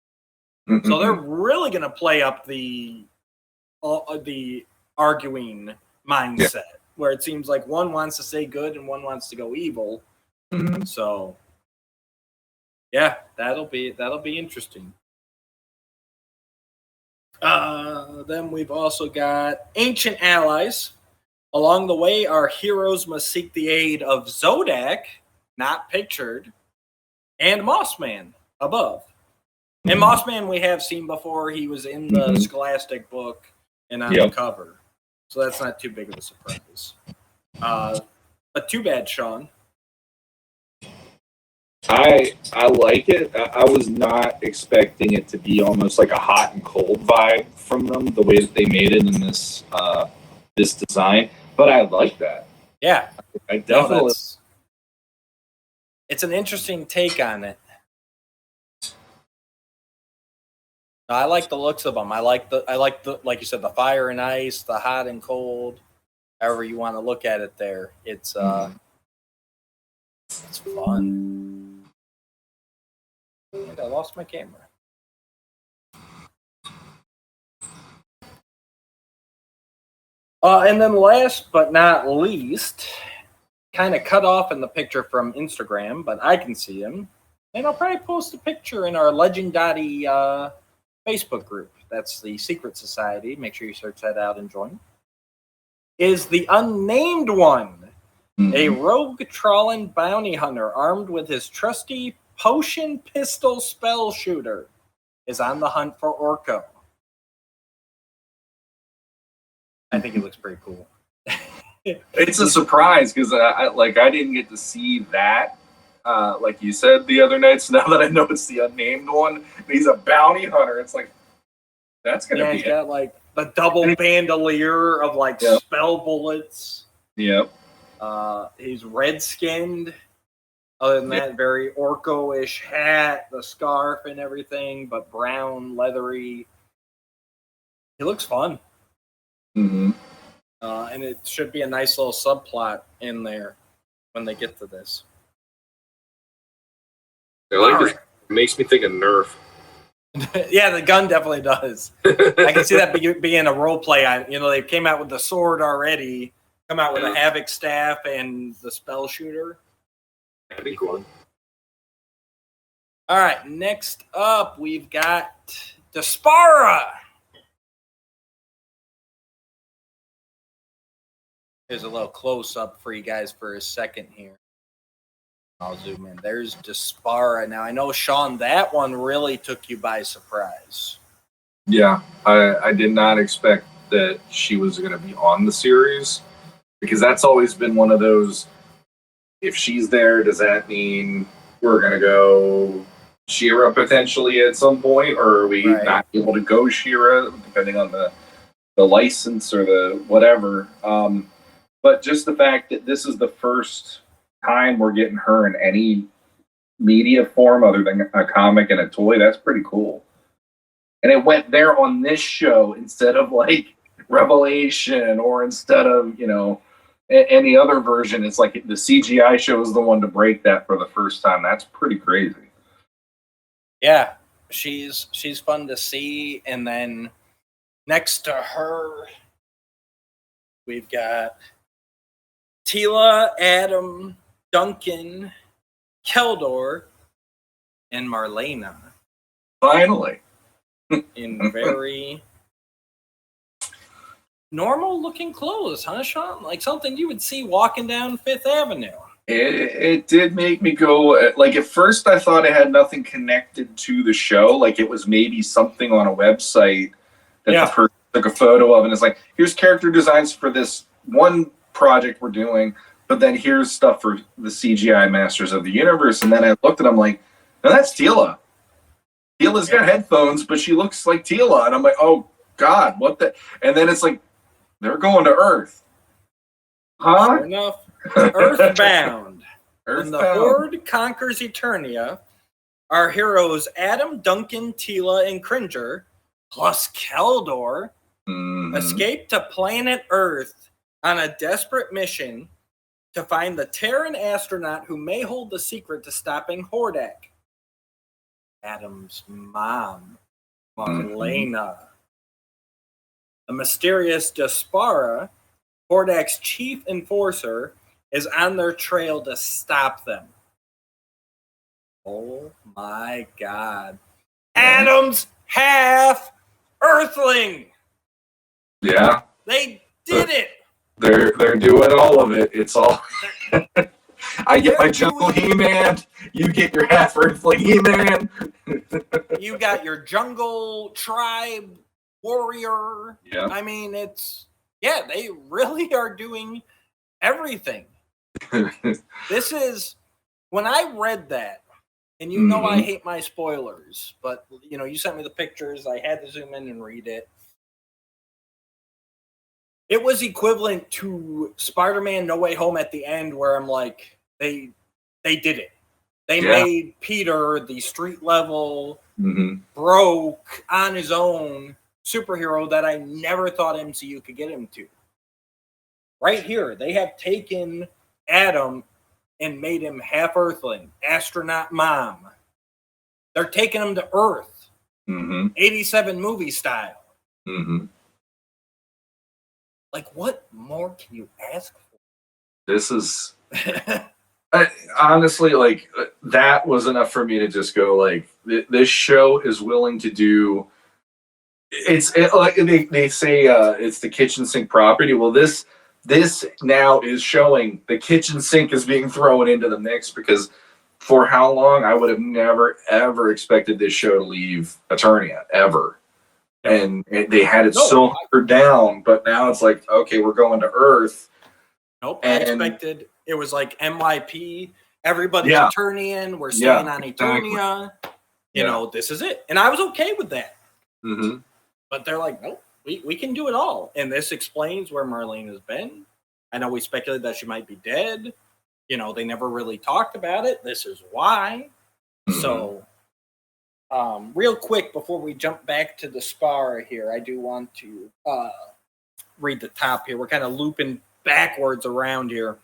Mm-hmm. So they're really going to play up the arguing mindset, where it seems like one wants to stay good and one wants to go evil. Mm-hmm. So, yeah, that'll be interesting. Then we've also got Ancient Allies. Along the way, our heroes must seek the aid of Zodak, not pictured, and Mossman above. And Mossman we have seen before. He was in the Scholastic book and on the cover. So that's not too big of a surprise. But Too Bad, Shawn. I like it. I was not expecting it to be almost like a hot and cold vibe from them, the way that they made it in this this design. But I like that. Yeah, I definitely. It's an interesting take on it. I like the looks of them. I like the like you said, the fire and ice, the hot and cold. However you want to look at it, there. It's fun. And I lost my camera. And then last but not least, kind of cut off in the picture from Instagram, but I can see him. And I'll probably post a picture in our Legendati Facebook group. That's the Secret Society. Make sure you search that out and join. Is the Unnamed One. A rogue Trollan bounty hunter armed with his trusty potion pistol spell shooter is on the hunt for Orko. I think it looks pretty cool. It's a surprise because I didn't get to see that, like you said the other night. So now that I know it's the Unnamed One, he's a bounty hunter. It's like that's gonna be. He's got like the double bandolier of like spell bullets. Yep. He's red-skinned. Other than that, very Orko-ish hat, the scarf and everything, but brown, leathery. He looks fun. Mm-hmm. And it should be a nice little subplot in there when they get to this. I like this. It makes me think of Nerf. Yeah, the gun definitely does. I can see that being a role play. They came out with the sword already. Come out with a Havoc staff and the spell shooter. That'd be cool. All right, next up we've got Despara. Here's a little close up for you guys for a second here. I'll zoom in. There's Despara. Now I know, Shawn, that one really took you by surprise. Yeah, I did not expect that she was going to be on the series, because that's always been one of those, if she's there, does that mean we're going to go She-Ra potentially at some point, or are we not able to go She-Ra, depending on the license or the whatever. But just the fact that this is the first time we're getting her in any media form other than a comic and a toy, that's pretty cool. And it went there on this show instead of like Revelation, or instead of, any other version. It's like the CGI show is the one to break that for the first time. That's pretty crazy. Yeah, she's fun to see. And then next to her, we've got Teela, Adam, Duncan, Keldor, and Marlena. Finally. In very normal looking clothes, huh, Shawn? Like something you would see walking down Fifth Avenue. It did make me go, like, at first I thought it had nothing connected to the show. Like it was maybe something on a website that the person took a photo of, and it's like, here's character designs for this one project we're doing, but then here's stuff for the CGI Masters of the Universe. And then I looked and I'm like, no, that's Teela. Teela's got headphones, but she looks like Teela. And I'm like, oh, God, what the? And then it's like, they're going to Earth. Huh? Sure enough, Earthbound. When the Horde conquers Eternia, our heroes Adam, Duncan, Teela, and Cringer, plus Keldor, escape to planet Earth on a desperate mission to find the Terran astronaut who may hold the secret to stopping Hordak. Adam's mom, Marlena. The mysterious Despara, Hordak's chief enforcer, is on their trail to stop them. Oh my God. Adam's half Earthling. Yeah. They did it. They're doing all of it. It's all... I get my jungle He-Man. You get your half Earthling He-Man. You got your jungle tribe warrior. Yeah. I mean, they really are doing everything. This is, when I read that, and I hate my spoilers, but you sent me the pictures. I had to zoom in and read it. It was equivalent to Spider-Man No Way Home at the end, where I'm like, they did it. They made Peter the street level, broke on his own superhero that I never thought MCU could get him to. Right here, they have taken Adam and made him half Earthling, astronaut mom. They're taking him to Earth, 87 movie style. Like, what more can you ask for? This is... honestly, like, that was enough for me to just go, like, this show is willing to do... like they say, it's the kitchen sink property. Well, this now is showing the kitchen sink is being thrown into the mix, because for how long I would have never, ever expected this show to leave Eternia, ever. And they had it so hunkered down, but now it's like, okay, we're going to Earth. Nope, I expected it was like MYP, everybody's Eternian, we're staying on Eternia. This is it. And I was okay with that. But they're like, nope, we can do it all. And this explains where Marlene has been. I know we speculated that she might be dead. They never really talked about it. This is why. So, real quick, before we jump back to the Despara here, I do want to read the top here. We're kind of looping backwards around here.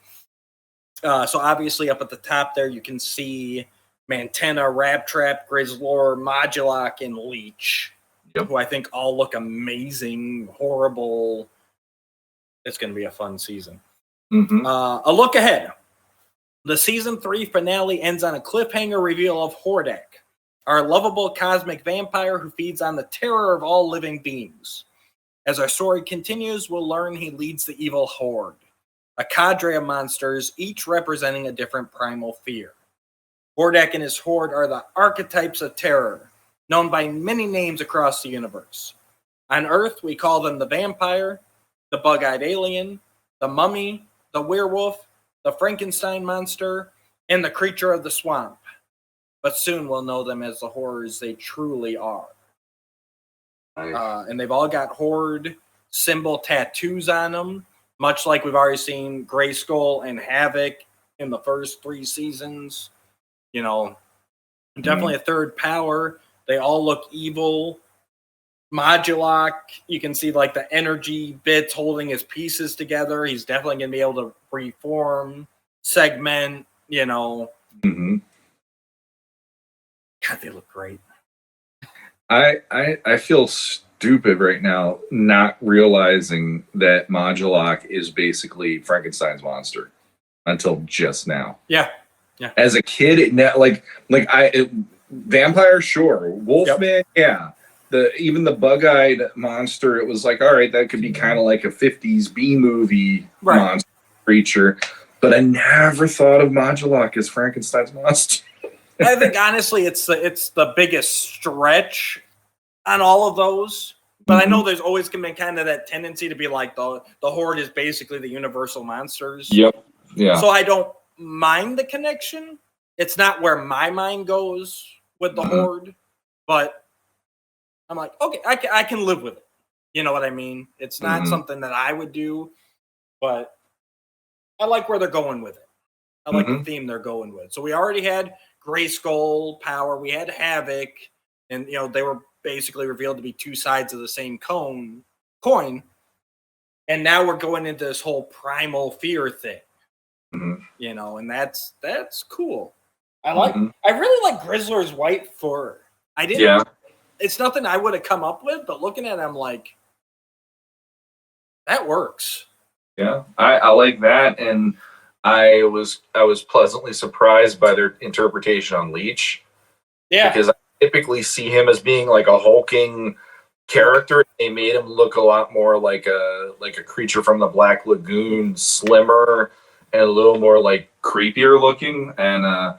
So obviously up at the top there, you can see Mantena, Rat Trap, Grizzlor, Modulok, and Leech, Yep. who I think all look amazing, horrible. It's going to be a fun season. Mm-hmm. A look ahead. The season 3 finale ends on a cliffhanger reveal of Hordak, our lovable cosmic vampire who feeds on the terror of all living beings. As our story continues, we'll learn he leads the evil Horde, a cadre of monsters, each representing a different primal fear. Hordak and his Horde are the archetypes of terror, known by many names across the universe. On Earth, we call them the vampire, the bug-eyed alien, the mummy, the werewolf, the Frankenstein monster, and the creature of the swamp. But soon we'll know them as the horrors they truly are. And they've all got Horde symbol tattoos on them, much like we've already seen Grayskull and Havoc in the first 3 seasons. You know, definitely a third power. They all look evil. Modulok, you can see like the energy bits holding his pieces together. He's definitely going to be able to reform, segment, you know. Mm-hmm. God, they look great. I feel stupid right now not realizing that Modulok is basically Frankenstein's monster until just now. Yeah. As a kid, vampire, sure. Wolfman, yeah. Even the bug-eyed monster, it was like, all right, that could be kind of like a 50s B-movie monster creature. But I never thought of Modulok as Frankenstein's monster. I think honestly, it's the biggest stretch on all of those. But I know there's always been kind of that tendency to be like the Horde is basically the universal monsters. Yep. Yeah. So I don't mind the connection. It's not where my mind goes with the Horde, but I'm like, okay, I can live with it. You know what I mean? It's not something that I would do, but I like where they're going with it. I like the theme they're going with. So we already had Grayskull power. We had Havoc, and you know they were basically revealed to be 2 sides of the same coin. And now we're going into this whole primal fear thing. You know, and that's cool. I really like Grizzler's white fur. I didn't. Yeah. It's nothing I would have come up with, but looking at it, I'm like, that works. Yeah, I like that, and I was pleasantly surprised by their interpretation on Leech. Yeah, because I typically see him as being like a hulking character. They made him look a lot more like a creature from the Black Lagoon, slimmer and a little more like creepier looking. And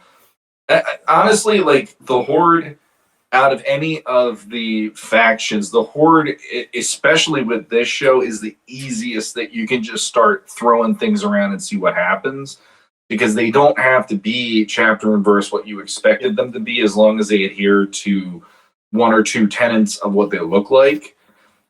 honestly, like the Horde, out of any of the factions, the Horde, especially with this show, is the easiest that you can just start throwing things around and see what happens, because they don't have to be chapter and verse what you expected them to be, as long as they adhere to 1 or 2 tenets of what they look like.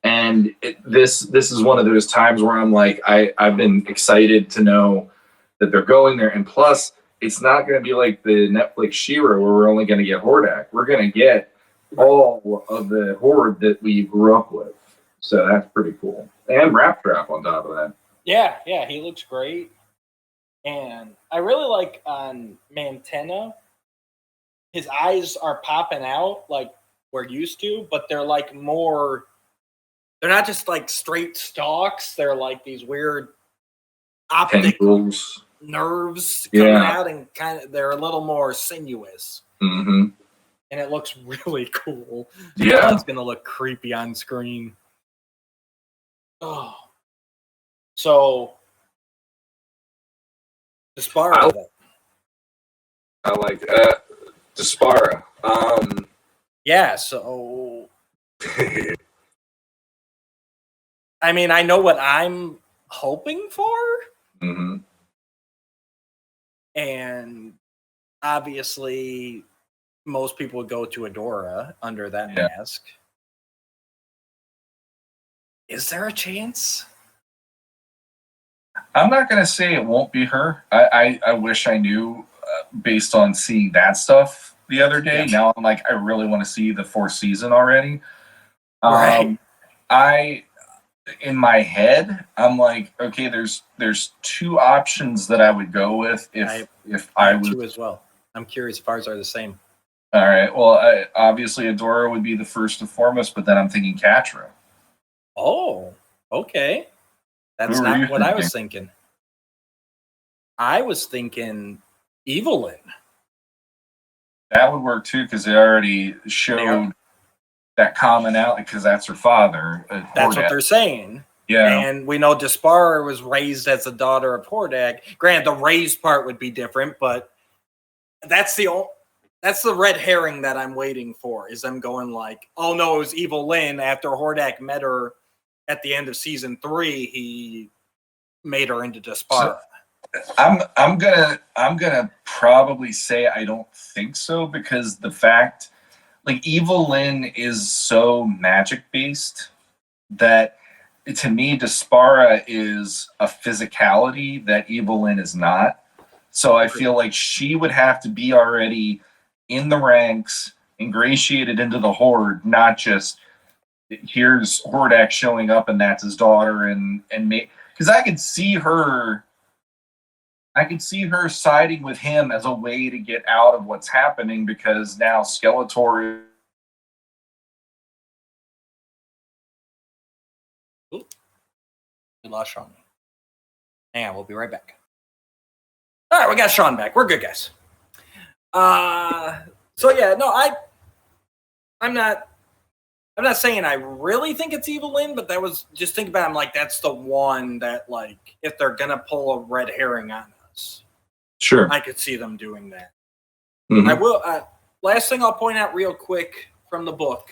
And this is one of those times where I'm like, I've been excited to know that they're going there. And plus, it's not going to be like the Netflix She-Ra where we're only going to get Hordak. We're going to get all of the Horde that we grew up with. So that's pretty cool. And Rat Trap on top of that. Yeah, he looks great. And I really like on Mantena, his eyes are popping out like we're used to, but they're like more, they're not just like straight stalks. They're like these weird optic tendrils, nerves coming out, and kind of they're a little more sinuous. And it looks really cool. Yeah, it's gonna look creepy on screen. Oh, so Despara. I like Despara. Yeah. So, I mean, I know what I'm hoping for. And obviously, most people would go to Adora under that mask. Is there a chance? I'm not going to say it won't be her. I wish I knew based on seeing that stuff the other day. Yeah. Now I'm like, I really want to see the 4th season already. Right. In my head, I'm like, okay, there's 2 options that I would go with if I was too as well. I'm curious if ours are the same. All right. Well, obviously Adora would be the first and foremost, but then I'm thinking Catra. Oh, okay. That's Who were you not what I thinking? was thinking. I was thinking Evelyn. That would work too, because they already showed that commonality, because that's her father. That's what Hordak. they're saying. Yeah. And we know Despara was raised as a daughter of Hordak. Granted, the raised part would be different, but that's the red herring that I'm waiting for. Is them going like, oh no, it was Evelyn. After Hordak met her at the end of season 3, he made her into Despara. I'm gonna probably say I don't think so, because the fact, like, Evelyn is so magic based that, to me, Despara is a physicality that Evelyn is not. So I feel like she would have to be already in the ranks, ingratiated into the Horde, not just here's Hordak showing up and that's his daughter, and because I could see her siding with him as a way to get out of what's happening, because now Skeletor. We lost Shawn. And we'll be right back. All right, we got Shawn back. We're good, guys. So yeah, no, I'm not saying I really think it's Evelyn, but that was just think about it, I'm like, that's the one that, like, if they're gonna pull a red herring on us, Sure. I could see them doing that. Mhm. I will. Last thing I'll point out real quick from the book,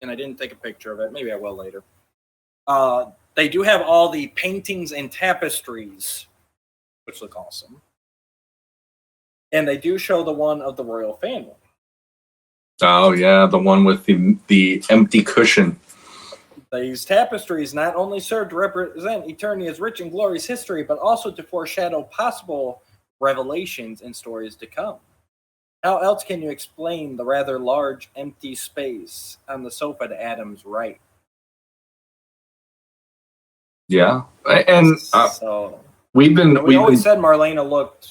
and I didn't take a picture of it. Maybe I will later. They do have all the paintings and tapestries, which look awesome. And they do show the one of the royal family. Oh yeah, the one with the empty cushion. These tapestries not only serve to represent Eternia's rich and glorious history, but also to foreshadow possible revelations and stories to come. How else can you explain the rather large empty space on the sofa to Adam's right? Yeah, and so we always said Marlena looked,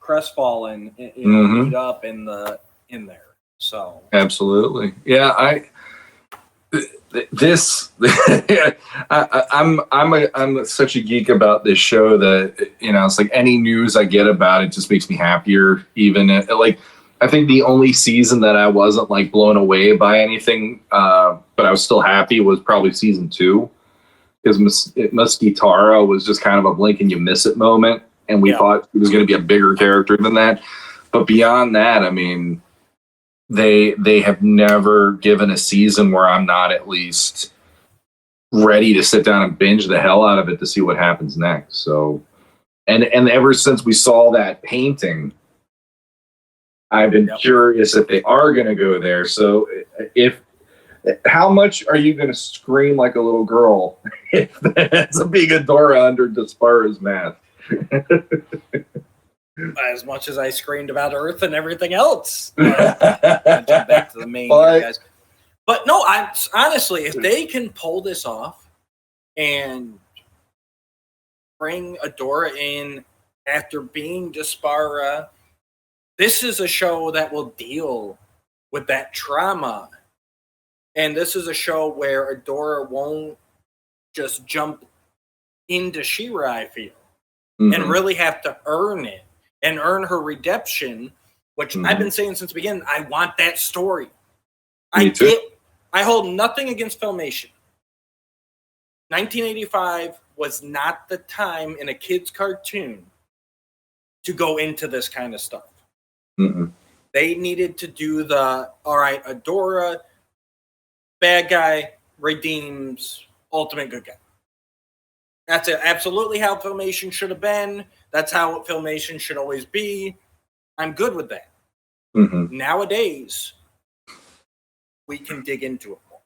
crestfallen, beat up in there. So absolutely, yeah. I'm such a geek about this show that it's like any news I get about it just makes me happier. Even like, I think the only season that I wasn't like blown away by anything, but I was still happy, was probably season 2. Because Musquitara was just kind of a blink and you miss it moment, and we thought it was going to be a bigger character than that. But beyond that, I mean, they have never given a season where I'm not at least ready to sit down and binge the hell out of it to see what happens next. So, and ever since we saw that painting, I've been curious if they are going to go there. So how much are you going to scream like a little girl if that's a big Adora under Despara's mask? As much as I screamed about Earth and everything else. Back to the main guys. But no, honestly, if they can pull this off and bring Adora in after being Despara, this is a show that will deal with that trauma. And this is a show where Adora won't just jump into She-Ra, I feel, and really have to earn it and earn her redemption, which I've been saying since the beginning. I want that story. I hold nothing against Filmation. 1985 was not the time in a kid's cartoon to go into this kind of stuff. They needed to do Adora, bad guy, redeems, ultimate good guy. That's absolutely how Filmation should have been. That's how Filmation should always be. I'm good with that. Nowadays, we can dig into it more.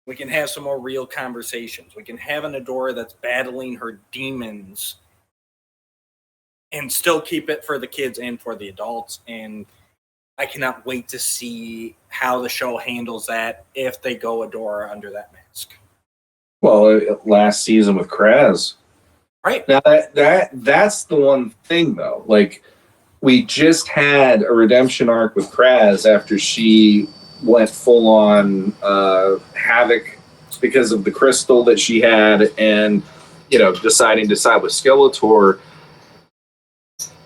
We can have some more real conversations. We can have an Adora that's battling her demons and still keep it for the kids and for the adults. And I cannot wait to see how the show handles that if they go Adora under that mask. Well, last season with Kraz. Right. Now that's the one thing though. Like, we just had a redemption arc with Kraz after she went full on havoc because of the crystal that she had, and deciding to side with Skeletor.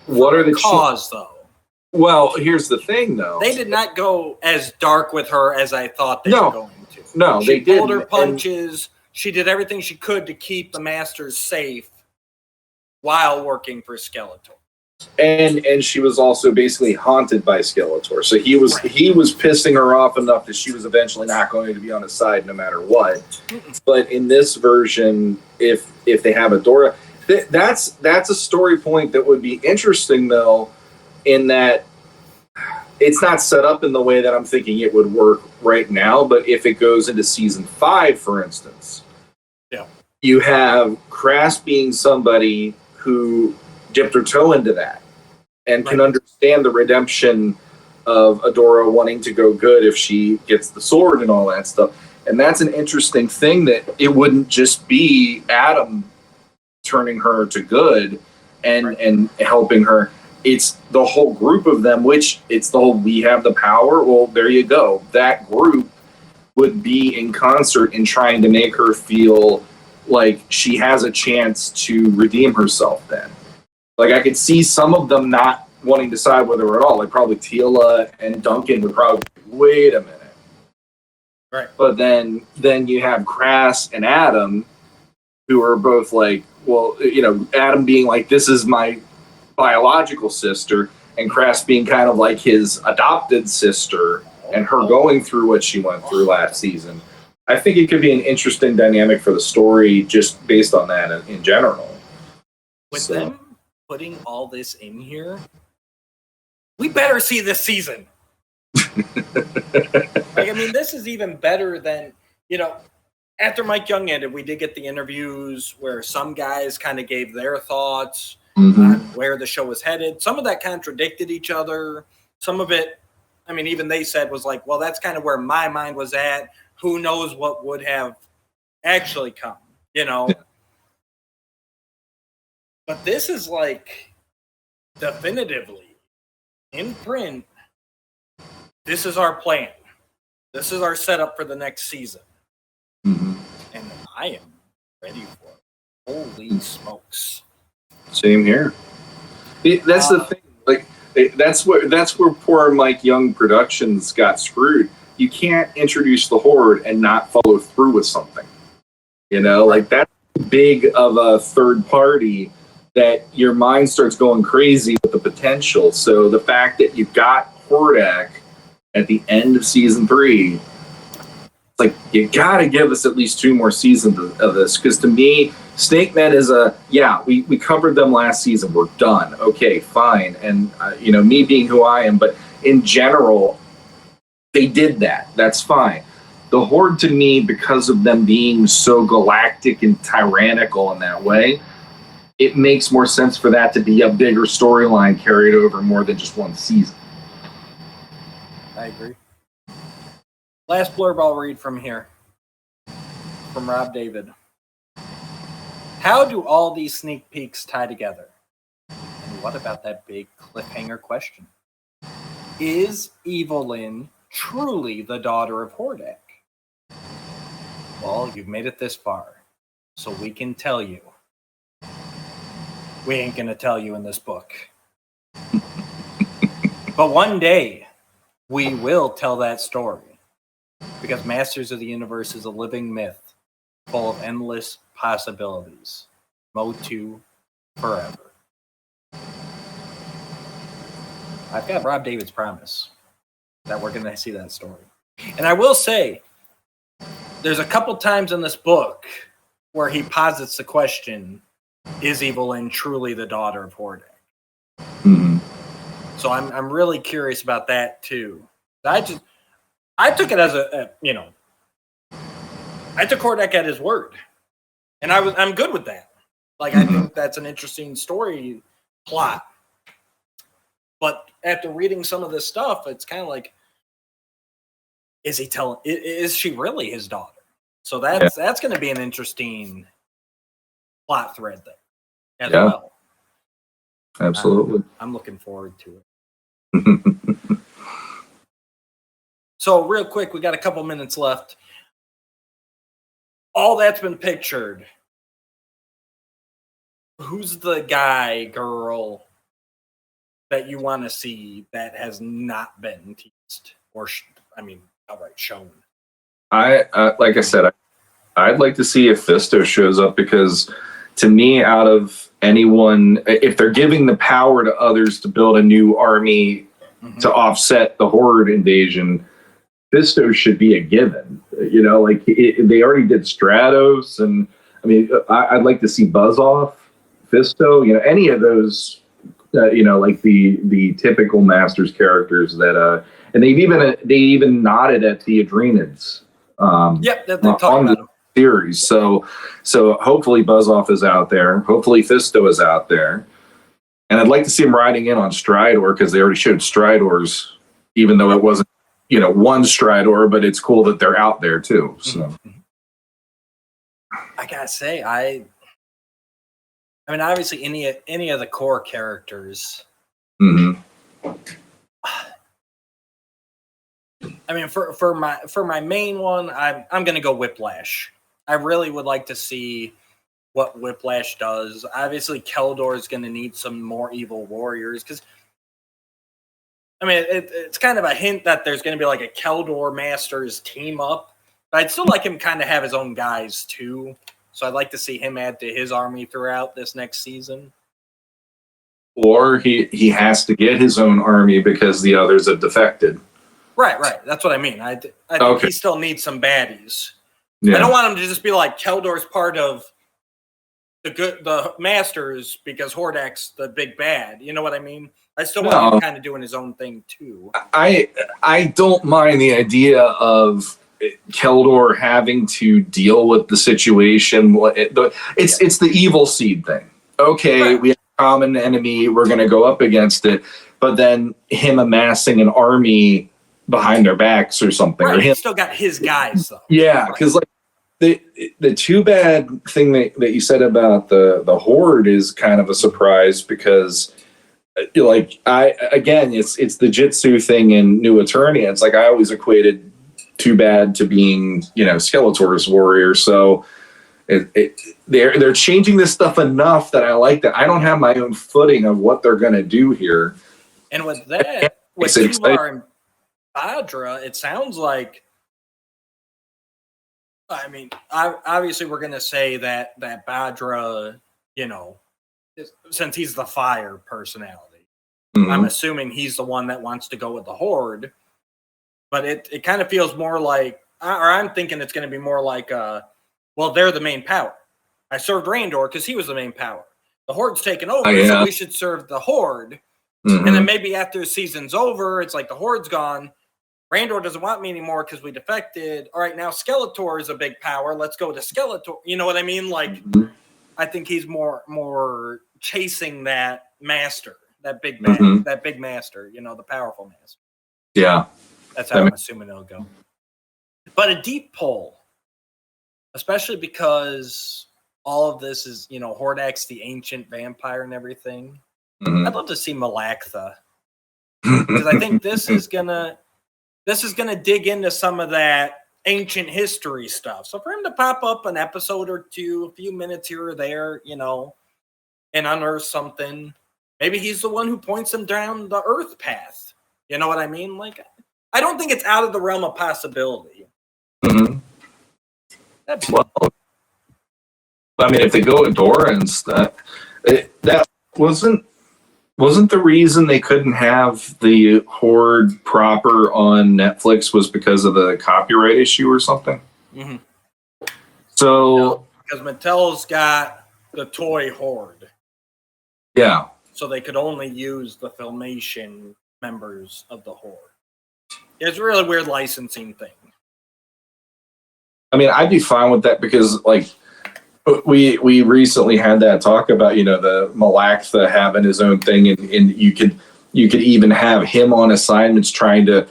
What are the cause though? Well, here's the thing, though. They did not go as dark with her as I thought they were going to. No, they did. She pulled her And punches. She did everything she could to keep the Masters safe while working for Skeletor. And she was also basically haunted by Skeletor. So he was pissing her off enough that she was eventually not going to be on his side no matter what. But in this version, if they have Adora, that's a story point that would be interesting, though, in that it's not set up in the way that I'm thinking it would work right now. But if it goes into season 5, for instance, you have Kras being somebody who dipped her toe into that and can understand the redemption of Adora wanting to go good if she gets the sword and all that stuff. And that's an interesting thing, that it wouldn't just be Adam turning her to good and helping her. It's the whole group of them, which it's the whole we have the power. Well, there you go. That group would be in concert in trying to make her feel like she has a chance to redeem herself then. Like, I could see some of them not wanting to side with her at all. Like, probably Teela and Duncan would probably wait a minute. Right. But then you have Kras and Adam, who are both like, well, Adam being like, this is my biological sister, and Kras being kind of like his adopted sister, and her going through what she went through last season. I think it could be an interesting dynamic for the story just based on that in general. With them putting all this in here, we better see this season. This is even better than, after Mike Young ended, we did get the interviews where some guys kind of gave their thoughts on where the show was headed. Some of that contradicted each other. Some of it, even they said was like, well, that's kind of where my mind was at. Who knows what would have actually come, But this is like definitively in print. This is our plan. This is our setup for the next season. And I am ready for it. Holy smokes. Same here. That's the thing. Like, that's where poor Mike Young Productions got screwed. You can't introduce the Horde and not follow through with something. Like, that's big of a third party that your mind starts going crazy with the potential. So the fact that you got Hordak at the end of season 3, it's like, you gotta give us at least 2 more seasons of this. Because to me, Snake Men is we covered them last season. We're done. Okay, fine. And, me being who I am, but in general, they did that. That's fine. The Horde, to me, because of them being so galactic and tyrannical in that way, it makes more sense for that to be a bigger storyline carried over more than just one season. I agree. Last blurb I'll read from here. From Rob David. How do all these sneak peeks tie together? And what about that big cliffhanger question? Is Evelyn truly the daughter of Hordak? Well, you've made it this far, so we can tell you. We ain't gonna tell you in this book. But one day, we will tell that story. Because Masters of the Universe is a living myth, full of endless possibilities. Motu forever. I've got Rob David's promise that we're going to see that story. And I will say, there's a couple times in this book where he posits the question, is Evelyn truly the daughter of Hordak? So I'm really curious about that too. I took it as I took Hordak at his word, and I'm good with that. Like, I think that's an interesting story plot. But after reading some of this stuff, it's kind of like, is she really his daughter? So that's going to be an interesting plot thread there as well. Absolutely. I'm looking forward to it. So real quick, we got a couple minutes left. All that's been pictured. Who's the guy, girl, that you want to see that has not been teased or, outright shown? Like I said, I'd like to see if Fisto shows up, because to me, out of anyone, if they're giving the power to others to build a new army to offset the Horde invasion, Fisto should be a given. You know, like they already did Stratos, and I mean, I'd like to see Buzz Off, Fisto, you know, any of those, you know, like the typical Masters characters that, and they even nodded at the Adrenids. Yep, they talked about them. Series. So hopefully Buzz Off is out there. Hopefully Fisto is out there. And I'd like to see him riding in on Stridor, because they already showed Stridors, even though it wasn't, you know, one Stridor, but it's cool that they're out there too. So I gotta say, I mean, obviously any of the core characters. I mean, for my main one, I'm gonna go Whiplash. I really would like to see what Whiplash does. Obviously, Keldor is going to need some more evil warriors, because, I mean, it's kind of a hint that there's going to be like a Keldor Masters team up. But I'd still like him kind of have his own guys too. So I'd like to see him add to his army throughout this next season. Or he has to get his own army because the others have defected. Right. That's what I mean. I think he still needs some baddies. Yeah. I don't want him to just be like Keldor's part of the Masters because Hordak's the big bad. You know what I mean? I still want him kind of doing his own thing too. I don't mind the idea of Keldor having to deal with the situation. It's the evil seed thing. Okay, right. We have a common enemy. We're going to go up against it. But then him amassing an army behind their backs or something. Right, or he's still got his guys though. Yeah, because like the too bad thing that you said about the Horde is kind of a surprise, because it's the Jitsu thing in New Eternia. It's like I always equated too bad to being, you know, Skeletor's warrior. So they're changing this stuff enough that I like that. I don't have my own footing of what they're going to do here. And with that, with Tuvar and Badra, it sounds like, I mean, obviously we're going to say that Badra, you know, since he's the fire personality, I'm assuming he's the one that wants to go with the Horde. But it kind of feels more like, or I'm thinking it's going to be more like, well, they're the main power. I served Randor because he was the main power. The Horde's taken over, so we should serve the Horde. And then maybe after the season's over, it's like the Horde's gone. Randor doesn't want me anymore because we defected. All right, now Skeletor is a big power. Let's go to Skeletor. You know what I mean? Like, I think he's more chasing that master, that big master. You know, the powerful master. Yeah, that's how I'm assuming it'll go. But a deep pull, especially because all of this is, you know, Hordak's the ancient vampire and everything. I'd love to see Malaktha, because I think this is gonna dig into some of that ancient history stuff. So for him to pop up an episode or two, a few minutes here or there, you know, and unearth something, maybe he's the one who points him down the Earth path. You know what I mean? Like, I don't think it's out of the realm of possibility. Well, I mean, if they go with Doran's, that wasn't the reason they couldn't have the Horde proper on Netflix was because of the copyright issue or something? So because Mattel's got the toy Horde. Yeah. So they could only use the Filmation members of the Horde. It's a really weird licensing thing. I mean, I'd be fine with that, because like we recently had that talk about, you know, the Malaktha having his own thing, and you could even have him on assignments trying to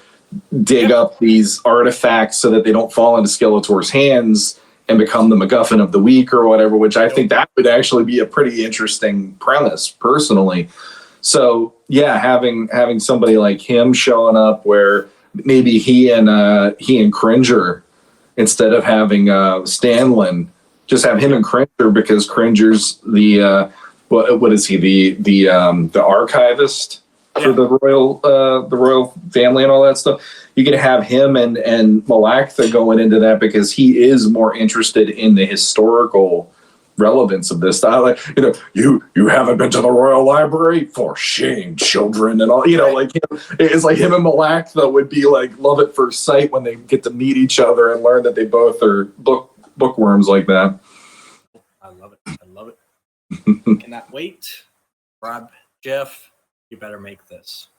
dig up these artifacts so that they don't fall into Skeletor's hands and become the MacGuffin of the week or whatever, which I think that would actually be a pretty interesting premise personally. So yeah, having somebody like him showing up, where maybe he and Cringer, instead of having Stanlin, just have him and Cringer, because Cringer's the what is he, the archivist for the royal family and all that stuff. You can have him and Malaktha going into that, because he is more interested in the historical relevance of this. Like, you haven't been to the Royal Library? For shame, children, and all. Like it's like him and Malaktha would be like love at first sight when they get to meet each other and learn that they both are bookworms like that. I love it. Cannot wait. Rob, Jeff, you better make this.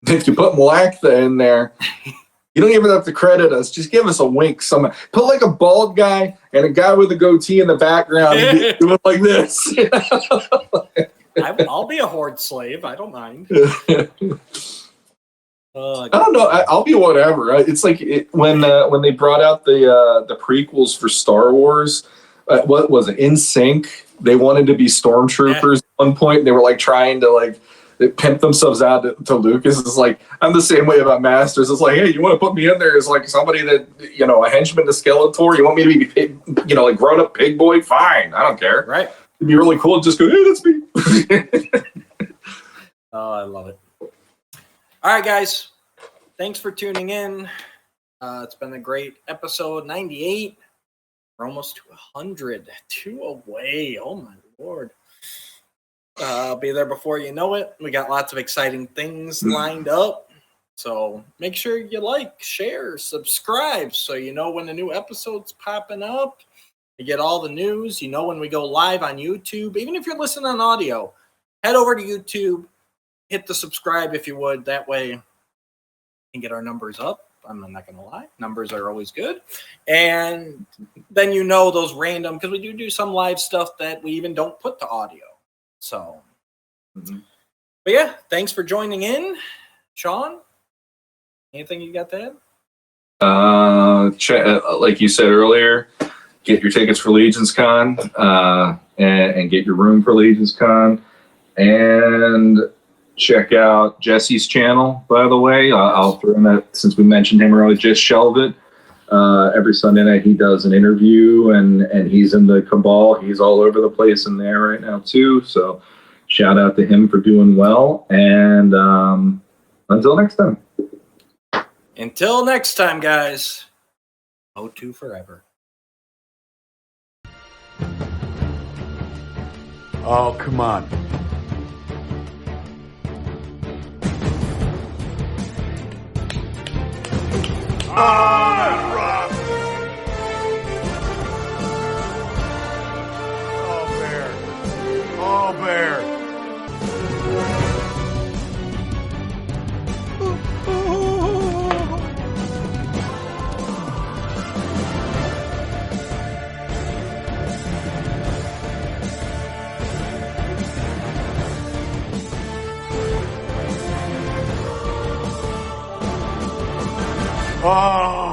If you put Malaktha in there, you don't even have to credit us. Just give us a wink. Put like a bald guy and a guy with a goatee in the background and do it like this. I'll be a horde slave. I don't mind. I don't know. I'll be whatever. It's like when they brought out the prequels for Star Wars. What was it? In Sync. They wanted to be stormtroopers at one point. They were like trying to like pimp themselves out to Lucas. It's like, I'm the same way about Masters. It's like, hey, you want to put me in there as like somebody that, a henchman to Skeletor? You want me to be, like grown up pig boy? Fine, I don't care. Right? It'd be really cool to just go, hey, that's me. Oh, I love it. All right, guys. Thanks for tuning in. It's been a great episode 98. We're almost to 100. 2 away. Oh my Lord. I'll be there before you know it. We got lots of exciting things lined up. So make sure you like, share, subscribe, so you know when the new episode's popping up. You get all the news. You know when we go live on YouTube. Even if you're listening on audio, head over to YouTube. Hit the subscribe if you would. That way you can get our numbers up. I'm not going to lie. Numbers are always good. And then those random, because we do some live stuff that we even don't put to audio. So, but yeah, thanks for joining in. Shawn, anything you got to add? Like you said earlier, get your tickets for Legion's Con and get your room for Legion's Con. And check out Jesse's channel, by the way. I'll throw in that, since we mentioned him earlier, Just Shelve It. Every Sunday night he does an interview, and he's in the Cabal. He's all over the place in there right now too. So shout out to him for doing well. And until next time. Until next time, guys. O2 forever. Oh, come on. Bear. Oh.